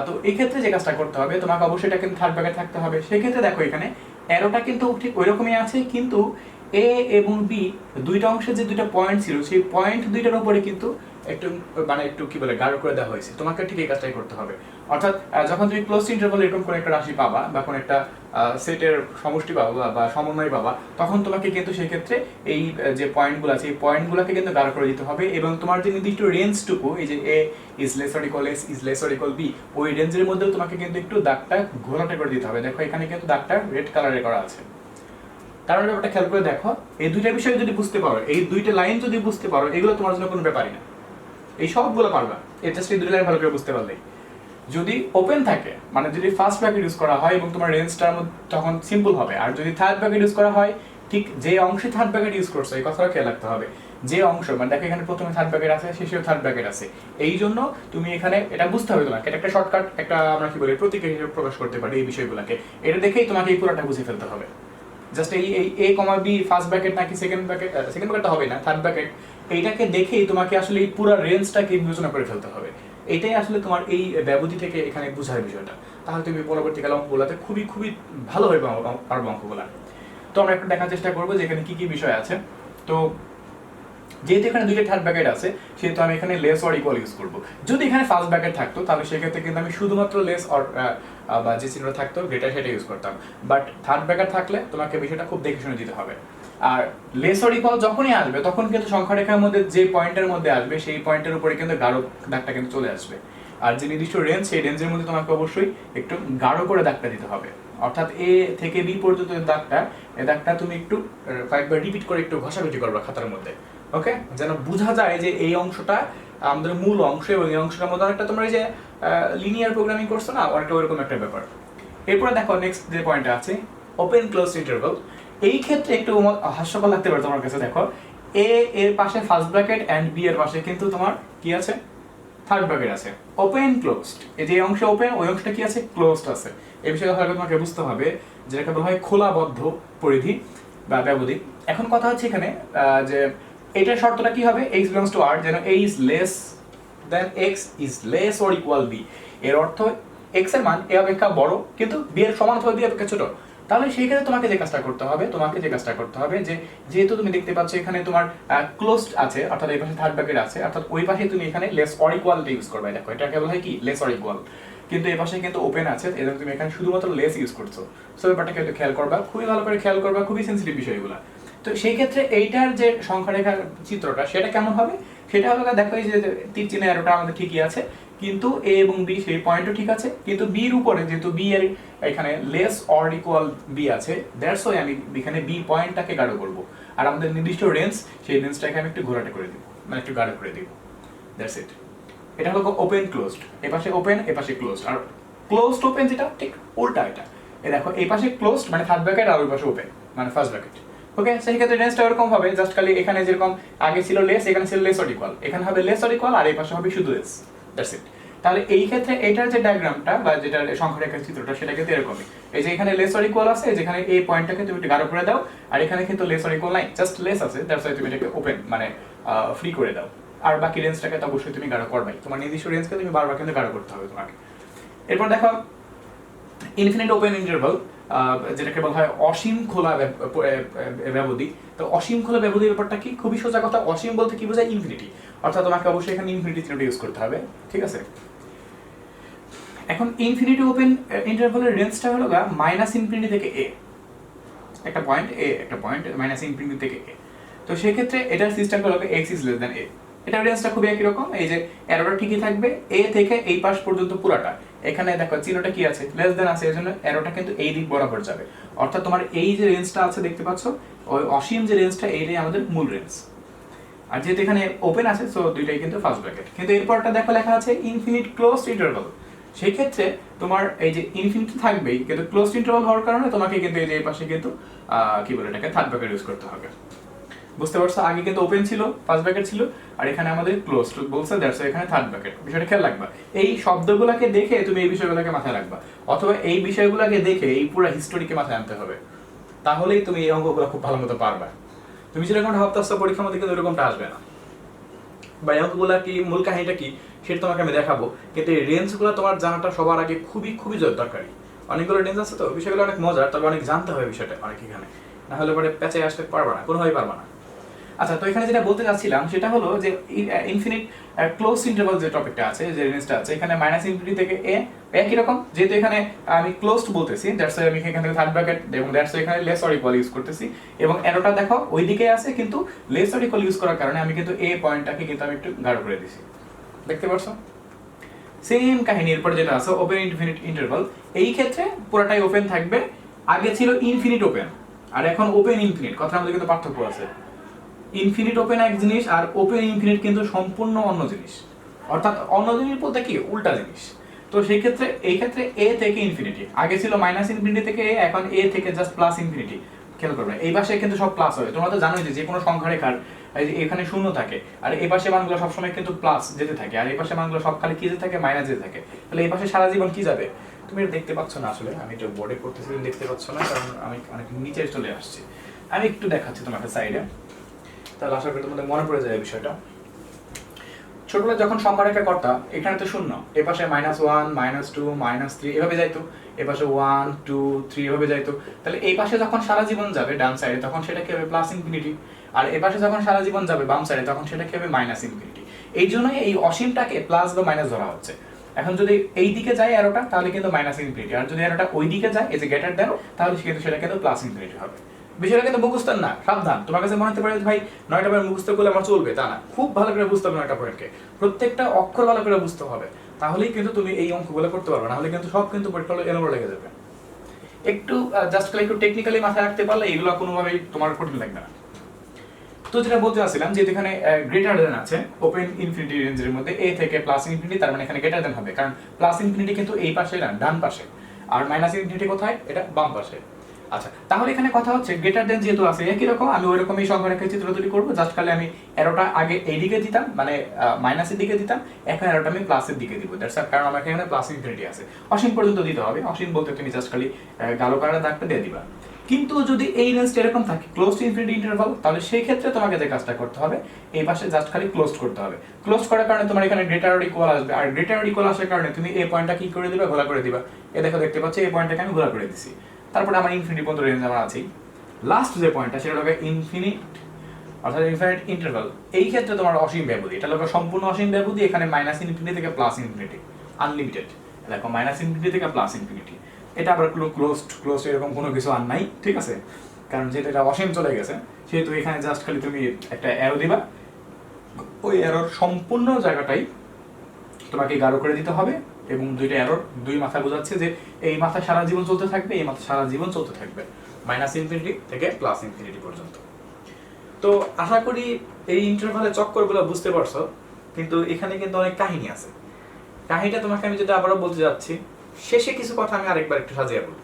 তো এই ক্ষেত্রে যে কাজটা করতে হবে, তোমাকে অবশ্যই এটা কিন্তু থার্ড ব্র্যাকেট থাকতে হবে। সেই ক্ষেত্রে দেখো এখানে অ্যারোটা কিন্তু ঠিক ওই রকমই আছে, কিন্তু a এবং b দুইটা অংশে যে দুইটা পয়েন্ট ছিল সেই পয়েন্ট দুইটার উপরে কিন্তু একটু মানে একটু কি বলে গাঢ় করে দেওয়া হয়েছে। তোমাকে ঠিক এই কাজটাই করতে হবে। অর্থাৎ যখন তুমি ক্লোজড ইন্টারভাল এরকম করে একটা রাশি পাবা বা কোনো একটা সেটের সমষ্টি পাবা বা সমন্বয় পাবা, তখন তোমাকে কিন্তু সেই ক্ষেত্রে এই যে পয়েন্টগুলো আছে এই পয়েন্টগুলোকে কিন্তু গাঢ় করে দিতে হবে। এবং তোমার যে নির্দিষ্ট রেঞ্জটুকু, এই যে a is less or equal x is less or equal b, ওই রেঞ্জের মধ্যেও তোমাকে কিন্তু একটু দাগটা ঘোলাটে করে দিতে হবে। দেখো এখানে কিন্তু দাগটা রেড কালারে করা আছে। কারণ ব্যাপারটা খেয়াল করে দেখো, এই দুইটা বিষয় যদি বুঝতে পারো, এই দুইটা লাইন যদি বুঝতে পারো, এগুলো তোমার জন্য কোনো ব্যাপারই না, এই সবগুলো পারবা। এই জাস্ট এই দুটো লাইন ভালো করে বুঝতে পারলেই। যদি ওপেন থাকে, মানে যদি ফার্স্ট ব্র্যাকেট ইউজ করা হয় এবং তোমার রেঞ্জটার মধ্যে তখন সিম্পল হবে। আর যদি থার্ড ব্র্যাকেট ইউজ করা হয়, ঠিক যে অংশে থার্ড ব্র্যাকেট ইউজ করছো এই কথাটা খেয়াল রাখতে হবে। যে অংশ মানে দেখো এখানে প্রথমে থার্ড ব্র্যাকেট আছে, শেষেও থার্ড ব্র্যাকেট আছে, এই জন্য তুমি এখানে এটা বুঝতে হবে তোমাকে। এটা একটা শর্টকাট, একটা আমরা কি বলি প্রতীক হিসেবে প্রকাশ করতে পারি এই বিষয়গুলোকে। এটা দেখেই তোমাকে এই পুরোটা বুঝে ফেলতে হবে। জাস্ট এই a, b ফার্স্ট ব্র্যাকেট নাকি সেকেন্ড ব্র্যাকেটটা হবে না, থার্ড ব্র্যাকেট, এইটাকে দেখেই তোমাকে আসলে এই পুরো রেঞ্জটাকে বিবেচনা করে ফেলতে হবে। এটাই আসলে তোমার এই ব্যবধি থেকে এখানে বোঝার বিষয়টা। তাহলে তুমি পরবর্তীকালে অঙ্কগুলোতে খুবই খুবই ভালোভাবে পারবো অঙ্কগুলা। তো আমরা একটু দেখার চেষ্টা করবো যে এখানে কি কি বিষয় আছে। তো যেহেতু এখানে দুইটা থার্ড ব্র্যাকেট আছে সেহেতু আমি এখানে লেস অর ইকুয়াল ইউজ করবো। যদি এখানে ফার্স্ট ব্র্যাকেট থাকতো তাহলে সেক্ষেত্রে কিন্তু আমি শুধুমাত্র লেস অর বা যে চিহ্ন থাকতো গ্রেটার সেটা ইউজ করতাম। বাট থার্ড ব্র্যাকেট থাকলে তোমাকে বিষয়টা খুব দেখে শুনে দিতে হবে। আর লেস অর ইকুয়াল যখনই আসবে তখন কিন্তু সংখ্যা রেখার মধ্যে যে পয়েন্টের মধ্যে আসবে সেই পয়েন্টের উপরে কিন্তু গাঢ় দাগটা কিন্তু চলে আসবে। আর যে নির্দিষ্ট রেঞ্জ সেই রেঞ্জের মধ্যে তোমাকে অবশ্যই একটু গাঢ় করে দাগটা দিতে হবে। অর্থাৎ এ থেকে বি পর্যন্ত দাগটা, এই দাগটা তুমি একটু কয়েকবার রিপিট করে একটু ঘষাঘষি করবে খাতার মধ্যে, ওকে, যেন বোঝা যায় যে এই অংশটা আমাদের মূল অংশ এবং এই অংশটার মধ্যে অনেকটা তোমরা যে লিনিয়ার প্রোগ্রামিং করছো না, অনেকটা ওইরকম একটা ব্যাপার। এরপরে দেখো নেক্সট যে পয়েন্ট আছে ওপেন ক্লোজ ইন্টারভাল। এই ক্ষেত্রে একটু হাস্যকর লাগতে পারে তোমার কাছে। দেখো এ এর পাশে ফার্স্ট ব্র্যাকেট এন্ড বি এর পাশে কিন্তু তোমার কি আছে, থার্ড ব্র্যাকেট আছে। ওপেন ক্লোজড, এই যে অংশ ওপেন ওই অংশটা কি আছে, ক্লোজড আছে। এই বিষয়ে হয়তো তোমাকে বুঝতে হবে, যেটাকে বলা হয় খোলাবদ্ধ পরিধি বা ব্যবধি। এখন কথা হচ্ছে এখানে যে এটার শর্তটা কি হবে, x belongs to r, যেন a is less than x is less or equal b। এর অর্থ x এর মান a অপেক্ষা বড় কিন্তু b এর সমান অথবা b অপেক্ষা ছোট। তাহলে সেই ক্ষেত্রে তোমাকে যে কাজটা করতে হবে যে যেহেতু তুমি দেখতে পাচ্ছ এখানে তোমার ক্লোজড আছে, অর্থাৎ এই পাশে থার্ড ব্র্যাকেট আছে, অর্থাৎ ওই পাশে তুমি এখানে লেস অর ইকুয়াল ইউজ করবে। দেখো এটাকে বলা হয় কি, লেস অর ইকুয়াল, কিন্তু এই পাশে কিন্তু ওপেন আছে, এজন্য তুমি এখানে শুধুমাত্র লেস ইউজ করছো। সো ব্যাপারটাকে একটু খেয়াল করবা, খুবই ভালো করে খেয়াল করবা, খুবই সেন্সিটিভ বিষয়গুলো। তো সেই ক্ষেত্রে এইটার যে সংখ্যা রেখার চিত্রটা সেটা কেমন হবে, সেটা হলো দেখো এই যে তীর চিহ্ন অ্যারোটা আমাদের ঠিকই আছে, কিন্তু এ এবং বি সেই পয়েন্টও ঠিক আছে, কিন্তু বির উপরে যেহেতু বি এর এখানে লেস অর ইকুয়াল বি আছে, দ্যাটস ওয়াই আমি এখানে বি পয়েন্টটাকে গাঢ় করব। আর আমাদের নির্দিষ্ট রেঞ্জ, সেই রেঞ্জটাকে আমি একটু ঘোরাটে করে দিব, মানে একটু গাঢ় করে দিব। That's it. এটা হলো ওপেন ক্লোজড, এই পাশে ওপেন এই পাশে ক্লোজড। আর ক্লোজড ওপেন যেটা ঠিক উল্টা এটা। এই দেখো এই পাশে ক্লোজড মানে থার্ড ব্র্যাকেট আর ওই পাশে ওপেন মানে ফার্স্ট ব্র্যাকেট। ওকে, সেই ক্ষেত্রে রেঞ্জটা এরকম হবে, জাস্ট খালি এখানে যেরকম আগে ছিল লেস, এখানে ছিল লেস অর ইকুয়াল, এখানে হবে লেস অর ইকুয়াল, আর এই পাশে হবে শুধু লেস। That's it. তাহলে এই ক্ষেত্রে এটার যে ডায়াগ্রামটা বা যেটা সংখ্যা রেখার চিত্রটা সেটা কিন্তু এরকমই। এই যে এখানে লেস অর ইকুয়াল আছে, যেখানে এই পয়েন্টটাকে তুমি একটু গাঢ় করে দাও, আর এখানে কিন্তু লেস অর ইকুয়াল নাই, জাস্ট লেস আছে, দ্যাটস ওয়াই তুমি এটাকে ওপেন মানে ফ্রি করে দাও। আর বাকি রেঞ্জটাকে তো অবশ্যই তুমি গাঢ় করবাই, তোমার নির্দিষ্ট রেঞ্জকে তুমি বারবার কিন্তু গাঢ় করতে হবে তোমাকে। এরপর দেখো ইনফিনিট ওপেন ইন্টারভাল, যেটাকে বলা হয় অসীম খোলা ব্যবধি। তো অসীম খোলা ব্যবধি ব্যাপারটা কি, খুবই সোজা কথা। অসীম বলতে কি বোঝায়, ইনফিনিটি, অর্থাৎ তোমাকে অবশ্যই এখানে ইনফিনিটি চিহ্নটা ইউজ করতে হবে, ঠিক আছে। এখন ইনফিনিটি ওপেন ইন্টারভালের রেঞ্জটা হলো মাইনাস ইনফিনিটি থেকে এ, একটা পয়েন্ট এ, একটা পয়েন্ট মাইনাস ইনফিনিটি থেকে এ। তো সেই ক্ষেত্রে এটার সিস্টেমটা হলো x is less than a। এটার রেঞ্জটা খুবই একই রকম, এই যে অ্যারোটা ঠিকই থাকবে a থেকে এই পাশ পর্যন্ত পুরাটা। এখানে দেখো চিহ্নটা কি আছে, লেস দেন আছে, এজন্য অ্যারোটা কিন্তু এই দিক বরাবর যাবে। অর্থাৎ তোমার এই যে রেঞ্জটা আছে দেখতে পাচ্ছো, ওই অসীম যে রেঞ্জটা, এইটাই আমাদের মূল রেঞ্জ। আর যেহেতু এখানে ওপেন আছে, সো দুইটাই কিন্তু ফার্স্ট ব্র্যাকেট। কিন্তু এরপরটা দেখো লেখা আছে ইনফিনিট ক্লোজড ইন্টারভাল। সেই ক্ষেত্রে তোমার এই যে ইনফিনিটি থাকবেই, কিন্তু ক্লোজড ইন্টারভাল হওয়ার কারণে তোমাকে কিন্তু এই যে এই পাশে কিন্তু কি বলে এটাকে থার্ড ব্র্যাকেট ইউজ করতে হবে। বুঝতে পারছো, আগে কিন্তু ওপেন ছিল, ফার্স্ট ব্র্যাকেট ছিল, আর এখানে আমাদের ক্লোজড বলছে, দ্যাটস এখানে থার্ড ব্র্যাকেট। বিষয়টা খেয়াল রাখবা, এই শব্দগুলোকে দেখে তুমি এই বিষয়গুলোকে মাথায় রাখবা, অথবা এই বিষয়গুলোকে দেখে এই পুরো হিস্টোরিকে মাথায় আনতে হবে, তাহলেই তুমি এই অঙ্কগুলো খুব ভালো মতো পারবা। তুমি যেরকমটা ভাবতেছো পরীক্ষার মধ্যে কিন্তু এরকমটা আসবে না। বা এই অঙ্কগুলা কি, মূল কাহিনীটা কি সেটা তোমাকে আমি দেখাবো, কিন্তু এই রেঞ্জগুলো তোমার জানাটা সবার আগে খুবই খুবই দরকারি। অনেকগুলো রেঞ্জ আছে, তো বিষয়গুলো অনেক মজার, তবে অনেক জানতে হবে বিষয়টা অনেক এখানে, না হলে পরে প্যাচে আসতে পারবা না, কোনোভাবেই পারবা না। আচ্ছা, তো এখানে যেটা বলতে চাচ্ছিলাম সেটা হলো যে ইনফিনিট ক্লোজ ইন্টারভাল যে টপিকটা আছে, যে রেঞ্জটা আছে, এখানে মাইনাস ইনফিনিটি থেকে এ একই রকম। যেহেতু এখানে আমি ক্লোজড বলতেছি, দ্যাটস ওয়াই আমি এখান থেকে থার্ড ব্র্যাকেট এবং দ্যাটস ওয়াই এখানে লেস অর ইকুয়াল ইউজ করতেছি, এবং অ্যারোটা দেখো ওই দিকে আছে, কিন্তু লেস অর ইকুয়াল ইউজ করার কারণে আমি কিন্তু এ পয়েন্টটাকে কিন্তু আমি একটু গাঢ় করে দিছি। দেখতে পারছো সেম কাহিনী। এরপর যেটা আছে ওপেন ইনফিনিট ইন্টারভাল, এই ক্ষেত্রে পুরোটাই ওপেন থাকবে। আগে ছিল ইনফিনিট ওপেন, আর এখন ওপেন ইনফিনিট, কথার মধ্যে কিন্তু পার্থক্য আছে। ইনফিনিট ওপেন এক জিনিস, আর ওপেন ইনফিনিট কিন্তু সম্পূর্ণ অন্য জিনিস। অর্থাৎ অন্য জিনিস বলতে কি, উল্টা জিনিস। তো সেই ক্ষেত্রে এই ক্ষেত্রে এ থেকে ইনফিনিটি, আগে ছিল মাইনাস ইনফিনিটি থেকে এ, এখন এ থেকে জাস্ট প্লাস ইনফিনিটি। খেয়াল করবে এই পাশে কিন্তু সব প্লাস হবে। তোমরা তো জানোই যে কোনো সংখ্যা রেখার এখানে শূন্য থাকে, আর এই পাশে মানগুলো সবসময় কিন্তু প্লাস যেতে থাকে, আর এই পাশে মানগুলো সব খালি কি যেতে থাকে, মাইনাস যেতে থাকে। তাহলে এই পাশে সারা জীবন কি যাবে, তুমি এটা দেখতে পাচ্ছ না, আসলে আমি এটা বোর্ডে করতেছি, তুমি দেখতে পাচ্ছ না, কারণ আমি অনেক নিচে চলে আসছি। আমি একটু দেখাচ্ছি তোমাকে সাইডে, তাহলে আশা করি তোমাদের মনে পড়ে যায় বিষয়টা। ছোটবেলায় যখন সংখ্যা রেখা করতাম, এখানে তো শূন্য, এ পাশে -1 -2 -3 এভাবে যাইতো, এ পাশে 1 2 3 এভাবে যাইতো। তাহলে এই পাশে যখন সারা জীবন যাবে ডান সাইডে, তখন সেটা কি হবে, প্লাস ইনফিনিটি। আর এপাশে যখন সারা জীবন যাবে বাম সাইডে তখন সেটা কি হবে মাইনাস ইনফিনিটি। এই জন্যই এই অসীমটাকে প্লাস বা মাইনাস ধরা হচ্ছে। এখন যদি এই দিকে যায় অ্যারোটা তাহলে কিন্তু মাইনাস ইনফিনিটি, আর যদি অ্যারোটা ওই দিকে যায় এই যে গ্রেটার দেন তাহলে কিন্তু সেটা কিন্তু প্লাস ইনফিনিটি হবে। বিষয়টা কিন্তু মুখস্থ না, সাবধান। তোমার কাছে মনে হতে পারে ভাই 9টা বার মুখস্থ করলে আমার চলবে, তা না। খুব ভালো করে বুঝতে হবে 9টা পয়েন্টকে, প্রত্যেকটা অক্ষর ভালো করে বুঝতে হবে, তাহলেই কিন্তু তুমি এই অঙ্কগুলো করতে পারবে, না হলে কিন্তু সব কিন্তু পরীক্ষা এলোমেলো লেগে যাবে। একটু জাস্ট একটু টেকনিক্যালি মাথায় রাখতে পারলে এগুলো কোনোভাবেই তোমার কঠিন লাগবে না। তো যেটা বলতে চাচ্ছিলাম যে এখানে গ্রেটার দেন আছে ওপেন ইনফিনিটি রেঞ্জের মধ্যে এ থেকে প্লাস ইনফিনিটি, তার মানে এখানে গ্রেটার দেন হবে, কারণ প্লাস ইনফিনিটি কিন্তু এই পাশে না, ডান পাশে, আর মাইনাস ইনফিনিটি কোথায়, এটা বাম পাশে। আচ্ছা, তাহলে এখানে কথা হচ্ছে গ্রেটার দেন যেহেতু আছে একই রকম, আমি ওই রকমই সংখ্যা রেখে চিত্র তৈরি করবো, জাস্ট খালি আমি অ্যারোটা আগে এই দিকে দিতাম, মানে মাইনাসের দিকে দিতাম, এখন অ্যারোটা আমি প্লাসের দিকে দিব, দ্যাটস কারণ আমার এখানে প্লাস ইনফিনিটি আছে। অসীম পর্যন্ত দিতে হবে, অসীম বলতে তুমি জাস্ট খালি গাঢ় কালারের দাগটা দিয়ে দিবা। কিন্তু যদি এই রেঞ্জটা এরকম থাকে ক্লোজ টু ইনফিনিটি ইন্টারভাল, তাহলে সেই ক্ষেত্রে তোমাকে যে কাজটা করতে হবে এই পাশে জাস্ট খালি ক্লোজ করতে হবে। ক্লোজ করার কারণে তোমার এখানে গ্রেটার অর ইকুয়াল আসবে, আর গ্রেটার অর ইকুয়াল আসার কারণে তুমি এই পয়েন্টটা কি করে দিবা, ঘোলা করে দিবা। এ দেখো, দেখতে পাচ্ছ এই পয়েন্টটাকে আমি ঘোলা করে দিছি। তারপরে আমার ইনফিনিটি পর্যন্ত রেঞ্জ আমার আছেই। লাস্ট যে পয়েন্টটা সেটা হবে ইনফিনিট, অর্থাৎ ইনফিনিট ইন্টারভাল। এই ক্ষেত্রে তোমার অসীম ব্যবধি, এটা হলো সম্পূর্ণ অসীম ব্যবধি, এখানে মাইনাস ইনফিনিটি থেকে প্লাস ইনফিনিটি, আনলিমিটেড। দেখো মাইনাস ইনফিনিটি থেকে প্লাস ইনফিনিটি, এটা আবার ক্লোজ এরকম কোনো কিছু আর নাই, ঠিক আছে? কারণ যেহেতু এটা অসীম চলে গেছে সেহেতু এখানে জাস্ট খালি তুমি একটা অ্যারো দিবা, ওই অ্যারোর সম্পূর্ণ জায়গাটাই তোমাকে গাঢ় করে দিতে হবে, এবং দুইটা অ্যারোর দুই মাথা বোঝাচ্ছে যে এই মাথা সারা জীবন চলতে থাকবে, এই মাথা সারা জীবন চলতে থাকবে, মাইনাস ইনফিনিটি থেকে প্লাস ইনফিনিটি পর্যন্ত। তো আশা করি এই ইন্টারভালের চক্করগুলো বুঝতে পারছো, কিন্তু এখানে কিন্তু অনেক কাহিনী আছে। কাহিনীটা তোমাকে আমি যেটা আবারও বলতে যাচ্ছি, শেষে কিছু কথা আমি আরেকবার একটু সাজিয়ে বলবো।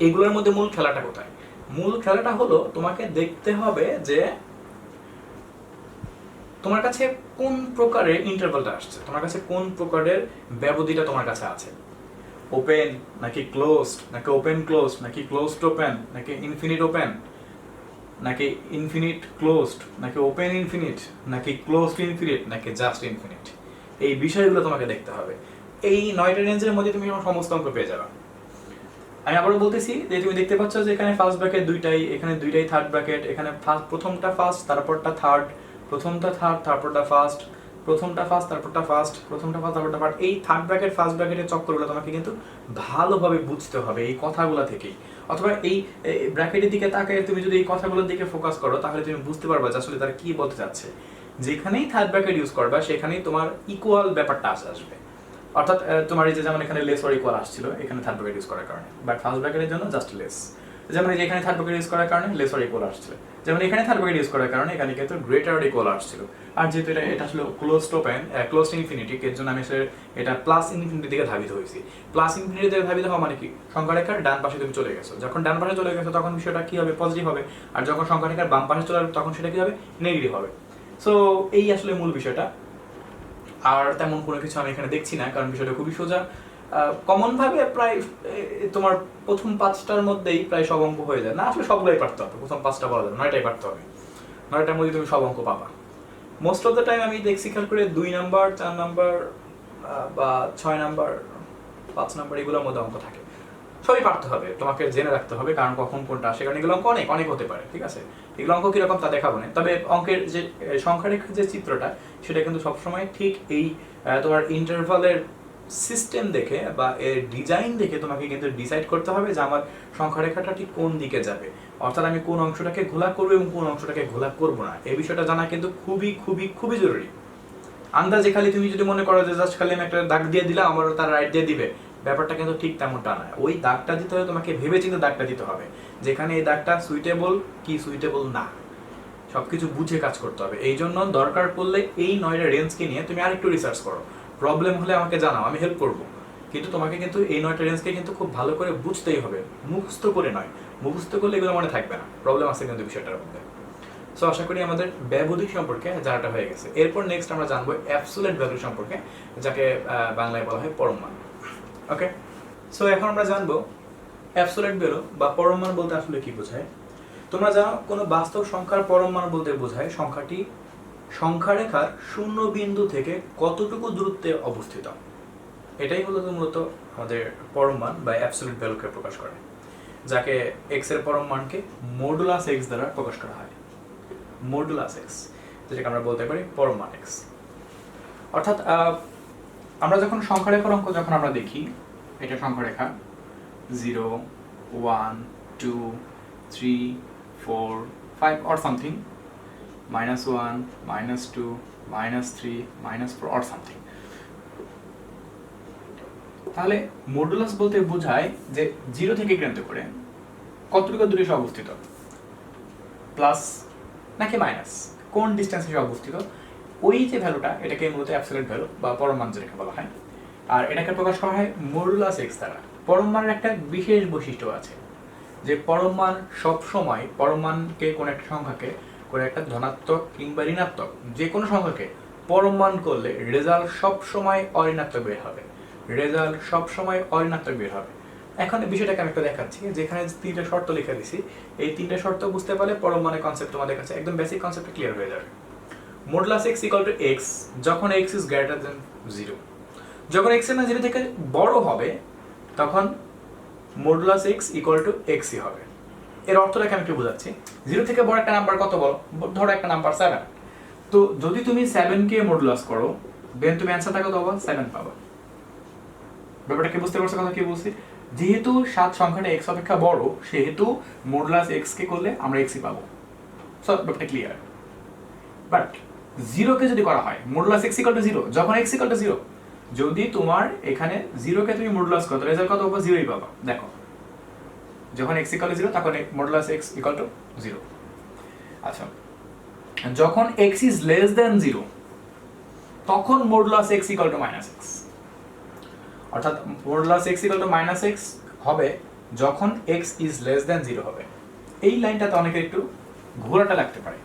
এগুলোর মধ্যে মূল খেলাটা কোথায়? মূল খেলাটা হলো তোমাকে দেখতে হবে যে তোমার কাছে কোন প্রকারের ইন্টারভালটা আসছে, তোমার কাছে কোন প্রকারের ব্যবধিটা তোমার কাছে আছে। ওপেন নাকি ক্লোজড, নাকি ওপেন ক্লোজড, নাকি ক্লোজড ওপেন, নাকি ইনফিনিট ওপেন, নাকি ইনফিনিট ক্লোজড, নাকি ওপেন ইনফিনিট, নাকি ক্লোজড ইনফিনিট, নাকি জাস্ট ইনফিনিট। এই বিষয়গুলো তোমাকে দেখতে হবে। এই 9টা রেঞ্জের মধ্যে তুমি সমস্ত অঙ্ক পেয়ে যাবে। আমি আবারও বলতেছি যে তুমি দেখতে পাচ্ছ যে এখানে ফার্স্ট ব্র্যাকেট দুইটাই, এখানে দুইটাই থার্ড ব্র্যাকেট, এখানে প্রথমটা ফার্স্ট তারপরটা থার্ড, প্রথমটা থার্ড তারপরটা ফার্স্ট, প্রথমটা ফার্স্ট তারপরটা ফার্স্ট, প্রথমটা ফার্স্ট তারপরটা ফার্স্ট। এই থার্ড ব্র্যাকেট ফার্স্ট ব্র্যাকেটের চক্করগুলো তোমাকে কিন্তু ভালোভাবে বুঝতে হবে এই কথাগুলো থেকেই, অথবা এই ব্র্যাকেটের দিকে তাকিয়ে তুমি যদি এই কথাগুলোর দিকে ফোকাস করো তাহলে তুমি বুঝতে পারবে যে আসলে তারা কি বলতে চাচ্ছে। যেখানেই থার্ড ব্র্যাকেট ইউজ করবা সেখানেই তোমার ইকুয়াল ব্যাপারটা আসবে, অর্থাৎ তোমার এই যে যেমন এখানে লেস অর ইকুয়াল আসছিল এখানে থার্ড ব্র্যাকেট ইউজ করার কারণে, বাট ফার্স্ট ব্র্যাকেটের জন্য জাস্ট লেস। যেমন এই যে এখানে থার্ড ব্র্যাকেট ইউজ করার কারণে লেস অর ইকুয়াল আসছিল, যেমন এখানে থার্ড ব্র্যাকেট ইউজ করার কারণে এখানে কিন্তু গ্রেটার অর ইকুয়াল আসছিল। আর যেহেতু এটা আসলে ক্লোজড ওপেন, ক্লোজড ইনফিনিটি, এর জন্য আমি আসলে এটা প্লাস ইনফিনিটি দিকে ধাবিত হয়েছি। প্লাস ইনফিনিটি দিকে ধাবিত হওয়া মানে কি, সংখ্যারেখার ডান পাশে তুমি চলে গেছো, যখন ডান পাশে চলে গেছো তখন বিষয়টা কি হবে, পজিটিভ হবে, আর যখন সংখ্যারেখার বাম পাশে চলে আসবে তখন সেটা কি হবে, নেগেটিভ হবে। সো এই আসলে মূল বিষয়টা, আর তেমন কোনো কিছু আমি এখানে দেখছি না, কারণ বিষয়টা খুবই সোজা। কমন ভাবে প্রায় তোমার প্রথম 5টার মধ্যেই প্রায় সব অঙ্ক হয়ে যায়, না আসলে সবগুলোই পারতে হবে, প্রথম 5টা বলা যাবে 9টাই পারতে হবে, 9টার মধ্যে তুমি সব অঙ্ক পাবা। মোস্ট অফ দ্য টাইম আমি দেখছি খেয়াল করে 2 নাম্বার 4 নাম্বার বা 6 নাম্বার 5 নাম্বার এগুলোর মধ্যে অঙ্ক থাকে, সবই পারতে হবে, তোমাকে জেনে রাখতে হবে কারণ কখন কোনটা আসে, কারণ এগুলো অঙ্ক অনেক অনেক হতে পারে, ঠিক আছে? এগুলো অঙ্ক কিরকম তা দেখাবো না, তবে অঙ্কের যে সংখ্যারেখার যে চিত্রটা সেটা কিন্তু সবসময় ঠিক এই তোমার ইন্টারভালের সিস্টেম দেখে বা এর ডিজাইন দেখে তোমাকে কিন্তু ডিসাইড করতে হবে যে আমার সংখ্যারেখাটা ঠিক কোন দিকে যাবে, অর্থাৎ আমি কোন অংশটাকে ঘোলা করবো এবং কোন অংশটাকে ঘোলা করবো না, এই বিষয়টা জানা কিন্তু খুবই খুবই খুবই জরুরি। আন্দাজে খালি তুমি যদি মনে করো যে জাস্ট খালি আমি একটা দাগ দিয়ে দিলাম আমার তার রাইট দিয়ে দিবে, ব্যাপারটা কিন্তু ঠিক তেমনটা না। ওই দাগটা দিতে হবে তোমাকে ভেবে চিন্তে দাগটা দিতে হবে, যেখানে এই দাগটা সুইটেবল কি সুইটেবল না, সবকিছু বুঝে কাজ করতে হবে। এই জন্য দরকার পড়লে এই 9টা রেঞ্জকে নিয়ে তুমি আরেকটু রিসার্চ করো, প্রবলেম হলে আমাকে জানাও, আমি হেল্প করবো, কিন্তু তোমাকে কিন্তু এই 9টা রেঞ্জকে কিন্তু খুব ভালো করে বুঝতেই হবে, মুখস্থ করে নয়, মুখস্থ করলে এগুলো মনে থাকবে না, প্রবলেম আছে কিন্তু বিষয়টার মধ্যে। সো আশা করি আমাদের ব্যবধি সম্পর্কে জানাটা হয়ে গেছে। এরপর নেক্সট আমরা জানবো অ্যাবসোলিউট ভ্যালু সম্পর্কে, যাকে বাংলায় বলা হয় পরম মান। ওকে, সো এখন আমরা জানবো অ্যাবসোলিউট ভ্যালু বা পরম মান বলতে আসলে কি বোঝায়। তোমরা জানো কোনো বাস্তব সংখ্যার পরম মান বলতে বোঝায় সংখ্যাটি সংখ্যারেখার শূন্য বিন্দু থেকে কতটুকু দূরত্বে অবস্থিত, এটাই হলো মূলত আমাদের পরম মান বা অ্যাবসোলিউট ভ্যালুকে প্রকাশ করে, যাকে এক্স এর পরম মানকে মডুলাস এক্স দ্বারা প্রকাশ করা হয়। মডুলাস এক্স, যেটাকে আমরা বলতে পারি পরম মান এক্স। অর্থাৎ আমরা যখন সংখ্যা রেখার অঙ্ক যখন আমরা দেখি, এটা সংখ্যা রেখা 0 1 2 3 4 5 or something, -1 -2 -3 -4 or something, তাহলে মডুলাস বলতে বোঝায় যে 0 থেকে কেন্দ্র করে কতটুকু দূরে সে অবস্থিত, প্লাস নাকি মাইনাস, কোন ডিস্টেন্সে সে অবস্থিত, ওই যে ভ্যালুটা এটাকে মূলত অ্যাবসলিউট ভ্যালু বা পরম মান যেটাকে বলা হয়। আর এটাকে প্রকাশ করা হয় মডুলাস এক্স দ্বারা। পরম মানের একটা বিশেষ বৈশিষ্ট্য আছে যে পরম মান সবসময়, পরম মানকে কোনো একটা সংখ্যাকে, কোনো একটা ধনাত্মক কিংবা ঋণাত্মক যে কোনো সংখ্যাকে পরম মান করলে রেজাল্ট সবসময় অঋণাত্মক বের হবে, রেজাল্ট সবসময় অঋণাত্মক বের হবে। এখন বিষয়টাকে আমি একটা দেখাচ্ছি, যেখানে 3টা শর্ত লিখে দিছি, এই 3টা শর্ত বুঝতে পারলে পরম মানের কনসেপ্ট তোমাদের কাছে একদম বেসিক কনসেপ্ট ক্লিয়ার হয়ে যাবে। Modulus x equal two x যখন এক্স ইজ গ্রেটার দেন 0, যখন এক্স এর মান 0 থেকে বড় হবে তখন মডুলাস এক্স ইকুয়াল টু এক্সই হবে। এর অর্থটাকে আমি একটু বোঝাচ্ছি। 0 থেকে বড় একটা নাম্বার কত বলো, ধরো একটা নাম্বার 7, তো যদি তুমি 7 কে মডুলাস করো দেন তুমি অ্যান্সারটা কত পাবা, 7 পাবা। ব্যাপারটা কি বুঝতে পারছো কথা কি বলছি? যেহেতু 7 সংখ্যাটা x অপেক্ষা বড়, সেহেতু মডুলাস x কে করলে আমরা x ই পাবো। সো ব্যাপারটা ক্লিয়ার। বাট 0 কে যদি করা হয় মডুলাস x ইকুয়াল টু 0, যখন x ইকুয়াল টু 0, যদি তোমার এখানে 0 কে তুমি মডুলাস করো তাহলে রেজাল্ট কত পাবা, 0 ই পাবা। দেখো যখন x ইকুয়াল টু 0 তখন মডুলাস x ইকুয়াল টু 0। আচ্ছা, যখন x ইজ লেস দ্যান 0 তখন modulus x equal to minus x। অর্থাৎ modulus x equal to minus x হবে যখন x ইজ লেস দ্যান 0 হবে। এই লাইনটাতে অনেকের একটু ঘোরাটা লাগতে পারে।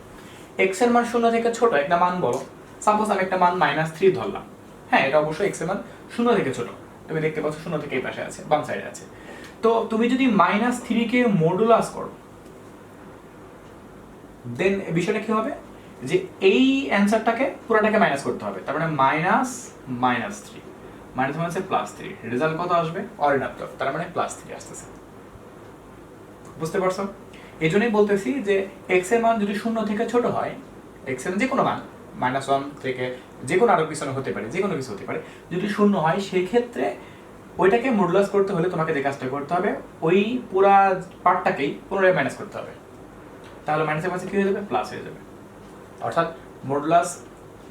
x এর মান 0 থেকে ছোট একটা মান বলো, সাপোজ আমি একটা মান -3 ধরলাম। হ্যাঁ, এটা অবশ্যই x এর মান 0 থেকে ছোট, তুমি দেখতে পাচ্ছ 0 থেকে এই পাশে আছে, বাম সাইডে আছে। তো তুমি যদি -3 কে মডুলাস করো দেন বিষয়টা কি হবে যে এই অ্যানসারটাকে পুরোটাকে মাইনাস করতে হবে, তার মানে -3 মাইনাস মাইনাসে +3, রেজাল্ট কত আসবে, অঋণাত্মক, তার মানে +3 আসতেছে। বুঝতে পারছো? এই জন্যই বলতেছি যে x এর মান যদি 0 থেকে ছোট হয়, x এর যে কোনো মান -1 থেকে যে কোনো আরো পিছনে হতে পারে, যে কোনো কিছু হতে পারে, যদি 0 হয় সেই ক্ষেত্রে ওইটাকে মডুলাস করতে হলে তোমাকে যে কাজটা করতে হবে ওই পুরা পার্টটাকেই পুনরায় মাইনাস করতে হবে, তাহলে মাইনাসের পাশে কি হয়ে যাবে, প্লাস হয়ে যাবে। অর্থাৎ মডুলাস,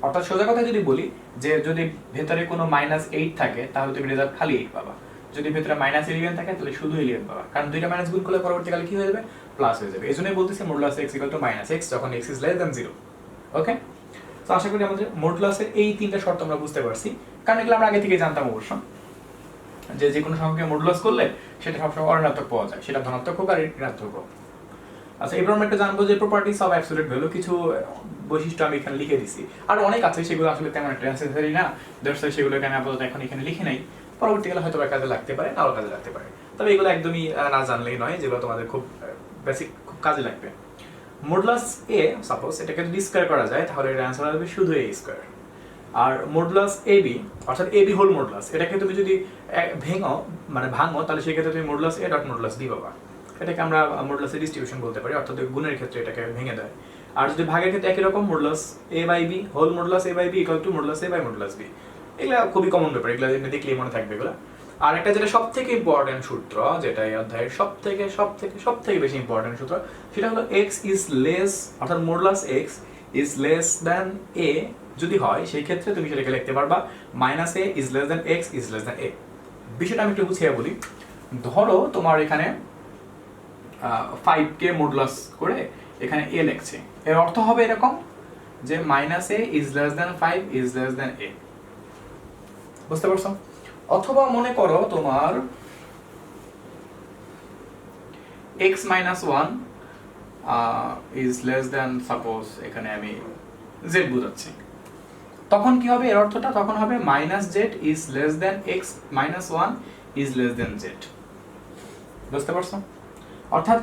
অর্থাৎ সোজা কথা যদি বলি যে যদি ভেতরে কোনো -8 থাকে তাহলে তুমি রেজাল্ট খালি 8 পাবা, যদি ভেতরে -11 থাকে তাহলে শুধু 11 পাবা, কারণ দুইটা মাইনাস গুণ করলে পরবর্তীকালে কি হয়ে যাবে, প্লাস হয়ে যাবে। এজন্যই বলতেছি modulus x equal to -x যখন x ইজ লেস দ্যান 0। ওকে, তো আশা করি আমাদের মডুলাসের এই 3টা শর্ত আমরা বুঝতে পারছি, কারণ এগুলো আমরা আগে থেকে জানতাম অবশ্য, যে কোনো সংখ্যাকে মডুলাস করলে সেটা সবসময় অঋণাত্মক পাওয়া যায়, সেটা ধনাত্মক হোক আর ঋণাত্মক হোক। আচ্ছা, এবার আমরা একটা জানবো যে প্রপার্টিজ অফ অ্যাবসলিউট ভ্যালু, কিছু বৈশিষ্ট্য আমি এখানে লিখে দিছি, আর অনেক আছে সেগুলো আসলে তেমন একটা নেসেসারি না, দ্যাটস সেগুলোকে আমি আপাতত এখন এখানে লিখে নাই, পরবর্তীকালে হয়তো কাজে লাগতে পারে, নাও কাজে লাগতে পারে, তবে এগুলো একদমই না জানলেই নয়, যেগুলো তোমাদের খুব বেসিক, খুব কাজে লাগবে। মডুলাস এ, সাপোজ এটাকে যদি স্কয়ার করা যায় তাহলে এর অ্যান্সার আসবে শুধু a স্কয়ার। আর মডুলাস ab, অর্থাৎ ab হোল মডুলাস, এটাকে তুমি যদি ভাঙো তাহলে সেক্ষেত্রে তুমি modulus a dot modulus b পাবা। এটাকে আমরা মডুলাসের ডিস্ট্রিবিউশন বলতে পারি, অর্থাৎ গুণের ক্ষেত্রে এটাকে ভেঙে দেয়। আর যদি ভাগের ক্ষেত্রে একই রকম, modulus a by b whole modulus a by b equal to modulus a by modulus b। এগুলা খুবই কমন ব্যাপার, এগুলা দেখলেই মনে থাকবে এগুলা। আর একটা যেটা সবথেকে ইম্পর্টেন্ট সূত্র, যেটা এই অধ্যায়ের সবথেকে বেশি ইম্পর্টেন্ট সূত্র, সেটা হলো x ইজ লেস, অর্থাৎ modulus x is less than a যদি হয় সেই ক্ষেত্রে তুমি সেটাকে লিখতে পারবা -a is less than x is less than a। বিষয়টা আমি একটু বুঝিয়ে বলি। ধরো তোমার এখানে 5 কে মডুলাস করে এখানে a লিখছে, এর অর্থ হবে এরকম যে -a is less than 5 is less than a। বুঝতে পারছো? অথবা মনে করো তোমার x - 1 is less than, suppose এখানে আমি z বুঝাচ্ছি, তখন কি হবে এর অর্থটা, তখন হবে -z is less than x - 1 is less than z। বুঝতে পারছো? অর্থাৎ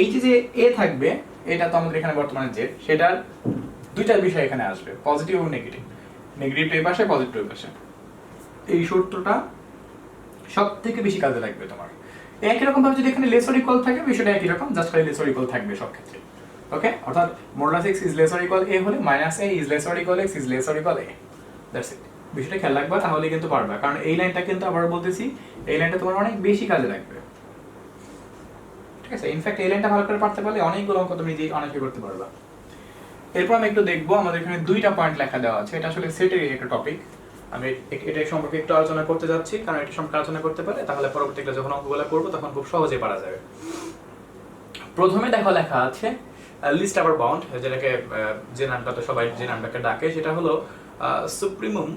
এই যে a থাকবে, এটা তো আমাদের এখানে বর্তমানে z, সেটার দুইটা বিষয় এখানে আসবে, পজিটিভ এবং নেগেটিভ। নেগেটিভ এই পাশে, পজিটিভ এই পাশে। এই সূত্রটা সবথেকে বেশি কাজে লাগবে তোমার। একই রকম ভাবে যদি এখানে লেস অর ইকুয়াল থাকে, বিষয়টা একই রকম, জাস্ট খালি লেস অর ইকুয়াল থাকবে সব ক্ষেত্রে। ওকে, অর্থাৎ modulus x is less or equal a হলে minus a is less or equal x is less or equal a, that's it. বিষয়টা খেয়াল রাখবা, তাহলে কিন্তু পারবা, কারণ এই লাইনটা কিন্তু আবার বলতেছি এই লাইনটা তোমার অনেক বেশি কাজে লাগবে, ঠিক আছে। ইনফ্যাক্ট এই লাইনটা ভালো করে পারতে পারলে অনেকগুলো অঙ্ক তুমি নিজেই অনেকে করতে পারবা। এরপর আমি একটু দেখবো, আমাদের এখানে দুইটা পয়েন্ট লেখা দেওয়া আছে, এটা আসলে সেটের একটা টপিক। আমি এটা সম্পর্কে একটু আলোচনা করতে যাচ্ছি, কারণ এটা সম্পর্কে আলোচনা করতে পারে তাহলে পরবর্তীতে যখন অঙ্কগুলো করবো তখন খুব সহজেই পারা যাবে। প্রথমে দেখো লেখা আছে লিস্ট আপার বাউন্ড, যেটাকে যে নামটা তো সবাই যে নামটাকে ডাকে সেটা হলো সুপ্রিমম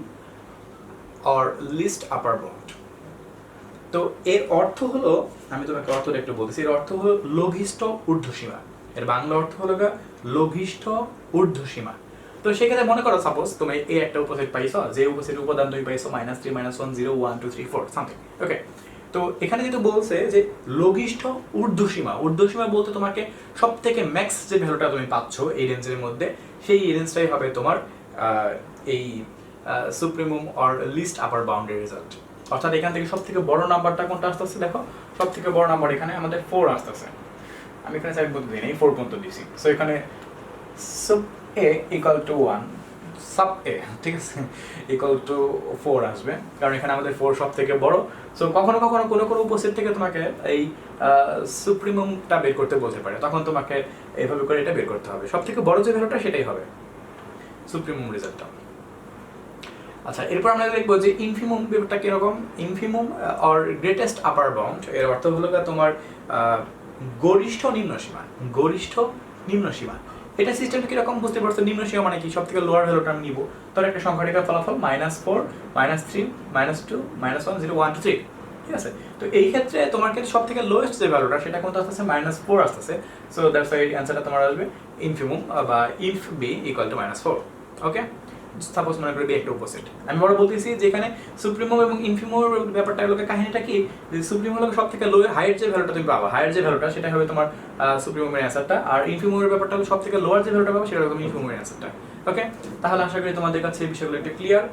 অর লিস্ট আপার বাউন্ড। তো এর অর্থ হলো, আমি তোমাকে অর্থটা একটু বলতেছি, এর অর্থ হলো লঘিষ্ঠ ঊর্ধ্বসীমা। এর বাংলা অর্থ হলো লঘিষ্ঠ ঊর্ধ্বসীমা। তো সেক্ষেত্রে মনে করো সাপোজ তুমি এই একটা উপসেট পাইছো, যে উপসেটের উপাদান তুমি পাইছো -3 -1 0 1 2 3 4 সামথিং, ওকে। তো এখানে যেটা বলছে যে লঘিষ্ঠ ঊর্ধ্বসীমা, ঊর্ধ্বসীমা বলতে তোমাকে সব থেকে ম্যাক্স যে ভ্যালুটা তুমি পাচ্ছ এই রেঞ্জের মধ্যে, সেই রেঞ্জটাই হবে তোমার এই সুপ্রিমম অর লিস্ট আপার বাউন্ডের রেজাল্ট। অর্থাৎ এখান থেকে সব থেকে বড় নাম্বারটা কোনটা আসতেছে, দেখো সব থেকে বড় নাম্বার এখানে আমাদের 4 আসতেছে। আমি এখানে সাইড বলতে দিই, 4 পর্যন্ত দিছি। সো এখানে sub a equal to 1, sub a, ঠিক আছে, equal to 4 আসবে, কারণ এখানে আমাদের 4 সব থেকে বড়। সো কখনো কখনো কোনো উপসেট থেকে তোমাকে এই সুপ্রিমমটা বের করতে বলতে পারে, তখন তোমাকে এইভাবে করে এটা বের করতে হবে, সব থেকে বড় যে ভ্যালুটা সেটাই হবে সুপ্রিমম রেজাল্টটা। আচ্ছা, এরপর আমরা দেখবো যে ইনফিমম ব্যাপারটা কিরকম। ইনফিমম অর গ্রেটেস্ট আপার বাউন্ড, এর অর্থ হলো তোমার গরিষ্ঠ নিম্নসীমা, গরিষ্ঠ নিম্নসীমা। এটা সিস্টেমটা কিরকম বুঝতে পারছো? নিম্নসীমা মানে কি, সব থেকে লোয়ার ভ্যালুটা আমি নিব, তার একটা সংখ্যাটিকার ফলাফল -4 -3 -2 -1 0 1 2 3, ঠিক আছে। তো এই ক্ষেত্রে তোমার কিন্তু সব থেকে লোয়েস্ট যে ভ্যালুটা সেটা কোনটা আসতেছে, -4 আসতেছে। সো দ্যাটস ওয়াই অ্যানসারটা তোমার আসবে ইনফিমম বা inf b equal to -4, okay. Suppose মনে করি একটা উপসেট, আমি বড় বলতেছি যে এখানে সুপ্রিমম এবং ইনফিমম ব্যাপারটা হলো, কাহিনীটা কি, যে সুপ্রিমম হলো সব থেকে লো হাইয়ের যে ভ্যালুটা তুমি পাবা, হাইয়ের যে ভ্যালুটা সেটা হবে তোমার সুপ্রিমমের অ্যান্সারটা, আর ইনফিমমের ব্যাপারটা হলো সব থেকে লোয়ার যে ভ্যালুটা পাবা সেটা হবে ইনফিমমের অ্যান্সারটা, ওকে। তাহলে আশা করি তোমাদের কাছে এই বিষয়গুলো একটু ক্লিয়ার।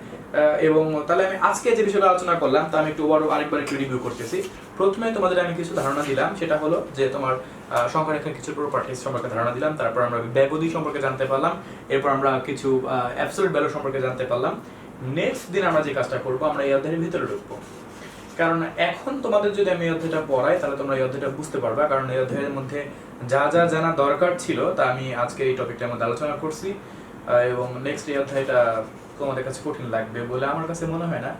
এবং তাহলে আমি আজকে যে বিষয়টা আলোচনা করলাম তা আমি একটু আরেকবার একটু রিভিউ করতেছি। প্রথমে তোমাদের আমি কিছু ধারণা দিলাম, সেটা হলো যে তোমার সংখ্যা রেখার কিছু প্রপার্টিজ সম্পর্কে ধারণা দিলাম, তারপর আমরা ব্যবধি সম্পর্কে জানতে পারলাম, এরপর আমরা কিছু অ্যাবসলিউট ভ্যালু সম্পর্কে জানতে পারলাম। নেক্সট দিন আমরা যে কাজটা করবো, আমরা এই অধ্যায়ের ভিতরে ঢুকবো, কারণ এখন তোমাদের যদি আমি এই অধ্যায়টা পড়াই তাহলে তোমরা এই অধ্যায়টা বুঝতে পারবা, কারণ এই অধ্যায়ের মধ্যে যা যা জানা দরকার ছিল তা আমি আজকে এই টপিকটার মধ্যে আলোচনা করছি। এবং নেক্সট এই অধ্যায়টা তোমাদের কাছে কঠিন লাগবে বলে আমার কাছে মনে হয় না।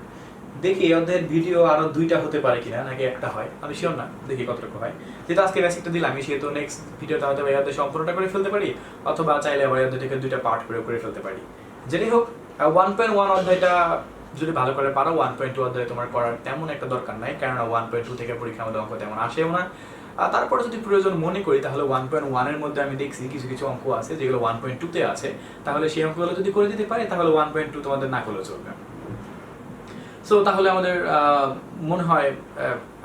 দেখি এই অধ্যায়ের ভিডিও আরো 2টা হতে পারে কিনা, নাকি একটা হয়, আমি শিওর না, দেখি কতটুকু হয়। যেহেতু আজকে বেসিকটা দিলাম, আমি সেহেতু নেক্সট ভিডিওটা হয়তো এই অধ্যায় সম্পূর্ণটা করে ফেলতে পারি, অথবা চাইলে আবার এই অধ্যায়টাকে 2টা পার্ট করে ফেলতে পারি। যেটাই হোক, 1.1 অধ্যায়টা যদি ভালো করে পারো, 1.2 অধ্যায় তোমার করার তেমন একটা দরকার নাই, কারণ 1.2 থেকে পরীক্ষার মধ্যে অঙ্ক তেমন আসেও না। তারপরে যদি প্রয়োজন মনে করি তাহলে 1.1 এর মধ্যে আমি দেখছি কিছু কিছু অঙ্ক আছে যেগুলো 1.2 তে আছে, তাহলে সেই অঙ্কগুলো যদি করে দিতে পারি তাহলে 1.2 তোমাদের না করলেও চলবে। সো তাহলে আমাদের মনে হয়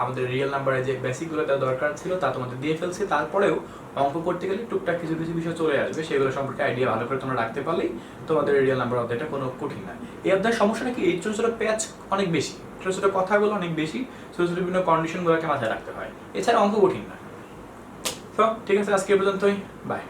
আমাদের রিয়েল নাম্বারে যে বেসিকগুলো তার দরকার ছিল তা তোমাদের দিয়ে ফেলছি। তারপরেও অঙ্ক করতে গেলে টুকটাক কিছু কিছু বিষয় চলে আসবে, সেগুলো সম্পর্কে আইডিয়া ভালো করে তোমরা রাখতে পারলেই তোমাদের রিয়েল নাম্বার অধ্যায়টা কোনো কঠিন না। এই অধ্যায়ের সমস্যাটা কি, এই ছোটো ছোটো প্যাচ অনেক বেশি, ছোটো ছোটো কথাগুলো অনেক বেশি, ছোটো ছোটো বিভিন্ন কন্ডিশনগুলোকে মাথায় রাখতে হয়, এছাড়া অঙ্ক কঠিন না। তো ঠিক আছে, আজকে পর্যন্তই, বাই।